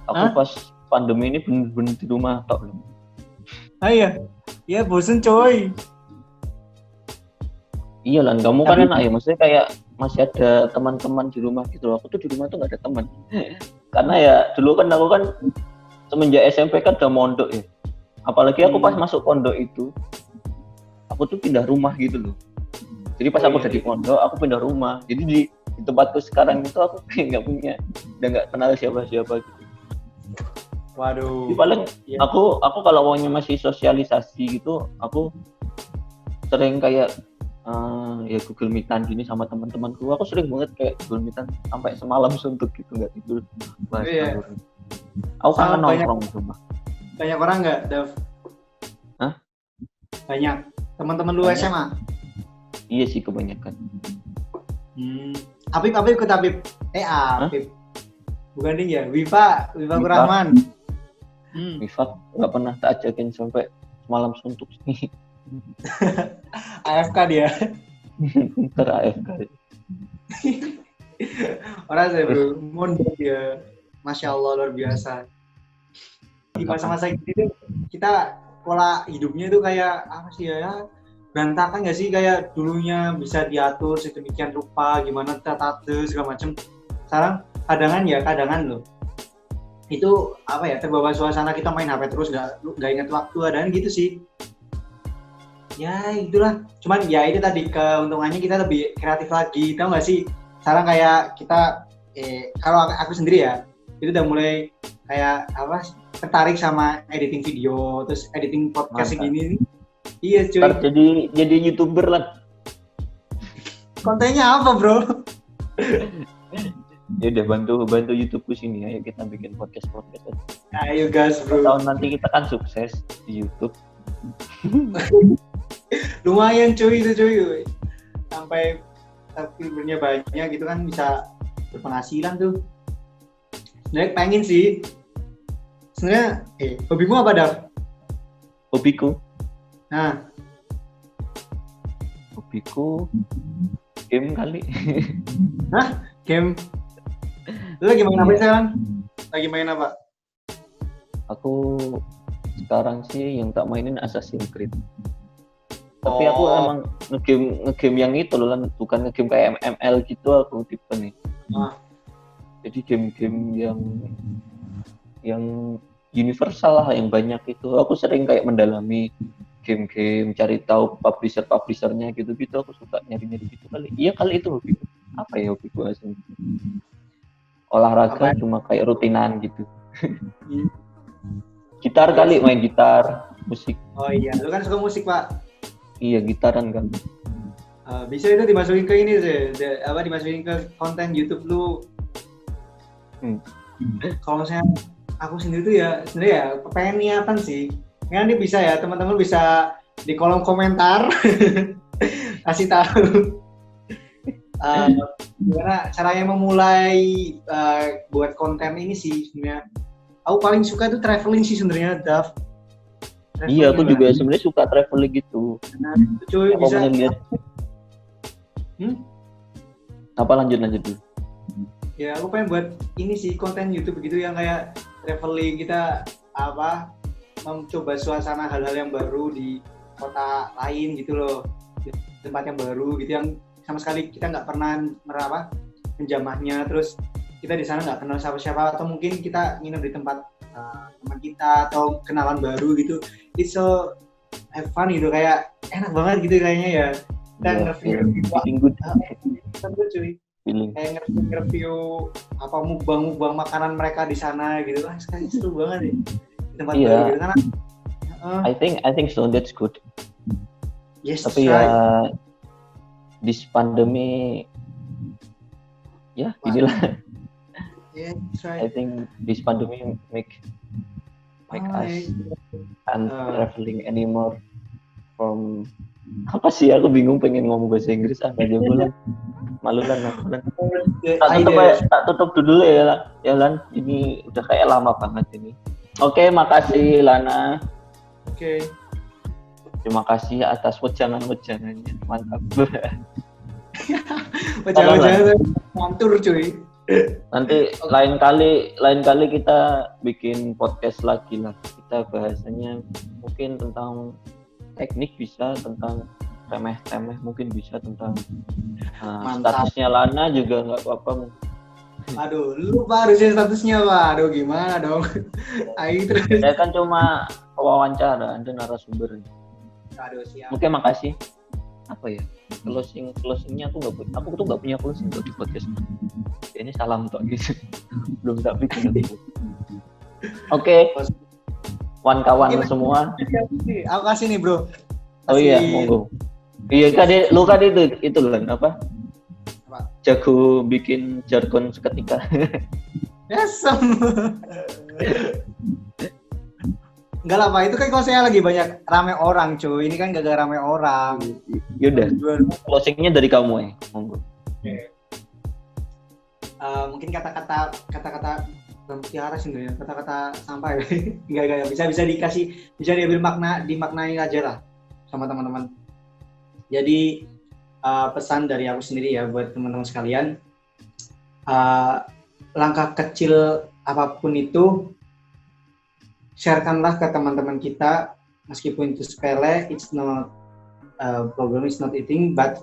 Aku pas pandemi ini bener-bener di rumah tok. Iya bosan coy. Iya Lan, kamu kan enak ya, maksudnya kayak masih ada teman-teman di rumah gitu. Aku tuh di rumah tuh nggak ada teman. Karena ya dulu kan aku kan semenjak SMP kan udah mondok ya. Apalagi aku pas masuk pondok itu, aku tuh pindah rumah gitu loh. Jadi pas aku udah di pondok, aku pindah rumah. Jadi di tempatku sekarang itu aku nggak punya, udah nggak kenal siapa-siapa gitu. Waduh. Jadi paling aku kalau maunya masih sosialisasi gitu, aku sering kayak ya Google Meet-an gini sama teman-temanku. Aku sering banget kayak Google Meet-an sampai semalam suntuk gitu, nggak tidur. Aku kangen nongkrong di rumah. Banyak orang nggak, Dav? Hah? Banyak. Teman-teman lu SMA? Iya sih kebanyakan. Apip ikut Apip. Apip. Bukan ding ya, Wifa Kurahman. Wifa nggak pernah tak ajakin sampai semalam suntuk sih. AFK dia. AFK. Orang saya bro, mondok dia. Masya Allah luar biasa. Di masa-masa gitu kita pola hidupnya itu kayak apa sih ya? berantakan nggak sih, kayak dulunya bisa diatur sedemikian rupa, gimana tata segala macam. Sekarang kadangan loh. Itu apa ya, terbawa suasana kita main HP terus, nggak ingat waktu, adaan gitu sih. Ya itulah, cuman ya itu tadi keuntungannya kita lebih kreatif lagi, tau nggak sih? Sekarang kayak kita kalau aku sendiri ya, itu udah mulai kayak apa, tertarik sama editing video, terus editing podcast segini nih. Iya cuy. Ntar jadi YouTuber lah. Kontennya apa bro? Ya udah bantu YouTubeku sini, ayo kita bikin podcast. Ayo guys bro. Tahun nanti kita kan sukses di YouTube. Lumayan cuy itu cuy. Sampai subscribernya banyak gitu kan, bisa berpenghasilan tuh. Sebenarnya pengen sih. Sebenarnya hobimu apa Dav? Hobiku game kali. Hah? Game? Lu lagi main apa sekarang? Lagi main apa? Aku sekarang sih yang tak mainin Assassin's Creed. Tapi aku emang ngegame yang itu loh, bukan ngegame kayak ML gitu aku tipe nih. Jadi game-game yang universal lah, yang banyak itu. Aku sering kayak mendalami game-game, cari tahu publisher-publishernya gitu-gitu. Aku suka nyari-nyari gitu kali. Iya kali itu hobi. Apa ya hobiku asli? Olahraga cuma kayak rutinan gitu. Gitar kali, main gitar, musik. Oh iya, lu kan suka musik Pak. Iya, gitaran kan. Bisa itu dimasukin ke ini sih, dimasukin ke konten YouTube lu. Kalau misalnya aku sendiri tuh ya sebenarnya ya pengen niatan sih. Nanti bisa ya teman-teman bisa di kolom komentar kasih tahu gimana caranya memulai buat konten ini sih sebenarnya. Aku paling suka tuh traveling sih sebenarnya, Dav. Iya, aku juga sebenarnya suka traveling gitu. Nah, cuy bisa. Apa lanjut dulu? Ya aku pengen buat ini sih konten YouTube gitu yang kayak traveling, kita mencoba suasana hal-hal yang baru di kota lain gitu loh, di tempat yang baru gitu yang sama sekali kita nggak pernah menjamahnya, terus kita di sana nggak kenal siapa-siapa, atau mungkin kita nginep di tempat teman kita atau kenalan baru gitu. It's so have fun gitu, kayak enak banget gitu kayaknya ya. Kita nge-review cuy. Kayak nge-review mukbang makanan mereka di sana gitu lah, sekali seru banget nih di tempat baru gitu kan. I think so, that's good. Yes, tapi right. Ya this pandemi ya inilah. Yeah, that's right. I think this pandemic make us can't traveling anymore from apa sih, aku bingung pengen ngomong bahasa Inggris aja bulan malulan. Tak tutup dulu ya Lan, ini udah kayak lama banget ini. Oke, makasih Lana. Oke. Terima kasih atas wejangan-wejangannya, mantap. Wejangan mantur cuy. Nanti lain kali kita bikin podcast lagi lah. Kita bahasanya mungkin tentang teknik, bisa tentang remeh-temeh, mungkin bisa tentang statusnya Lana juga nggak apa-apa. Aduh, lu baru sih statusnya Pak. Aduh, gimana dong? Ayo terus. Saya kan cuma wawancara, Anda narasumber. Aduh, siap. Oke, makasih. Apa ya? Closingnya aku tuh nggak punya closing untuk di podcast. Ini salam tok gitu. Belum tak bikin. Oke. Kawan-kawan semua. Aku kasih nih, Bro. Oh iya, monggo. Iya kan, lu kan itu kan apa? Jago bikin jargon seketika. Yes. Enggak lah Pak, itu kan kalau saya lagi banyak rame orang cuy. Ini kan gak rame orang. Yaudah, closingnya dari kamu ya. Monggo. Okay. Mungkin kata-kata bermutiara sebenarnya, kata-kata sampah ya. Enggak bisa diambil dimaknai aja lah sama teman-teman. Jadi pesan dari aku sendiri ya buat teman-teman sekalian, langkah kecil apapun itu sharekanlah ke teman-teman kita, meskipun itu sepele, it's not problem is not eating, but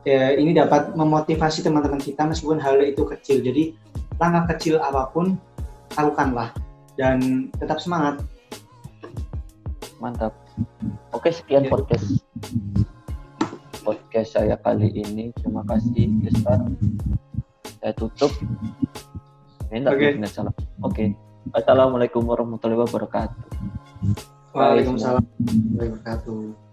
ini dapat memotivasi teman-teman kita meskipun hal itu kecil. Jadi langkah kecil apapun lakukanlah dan tetap semangat. Mantap. Oke, sekian podcast saya kali ini. Terima kasih, Gestar. Saya tutup. Ini tak salah. Oke. Assalamualaikum warahmatullahi wabarakatuh. Waalaikumsalam warahmatullahi wabarakatuh.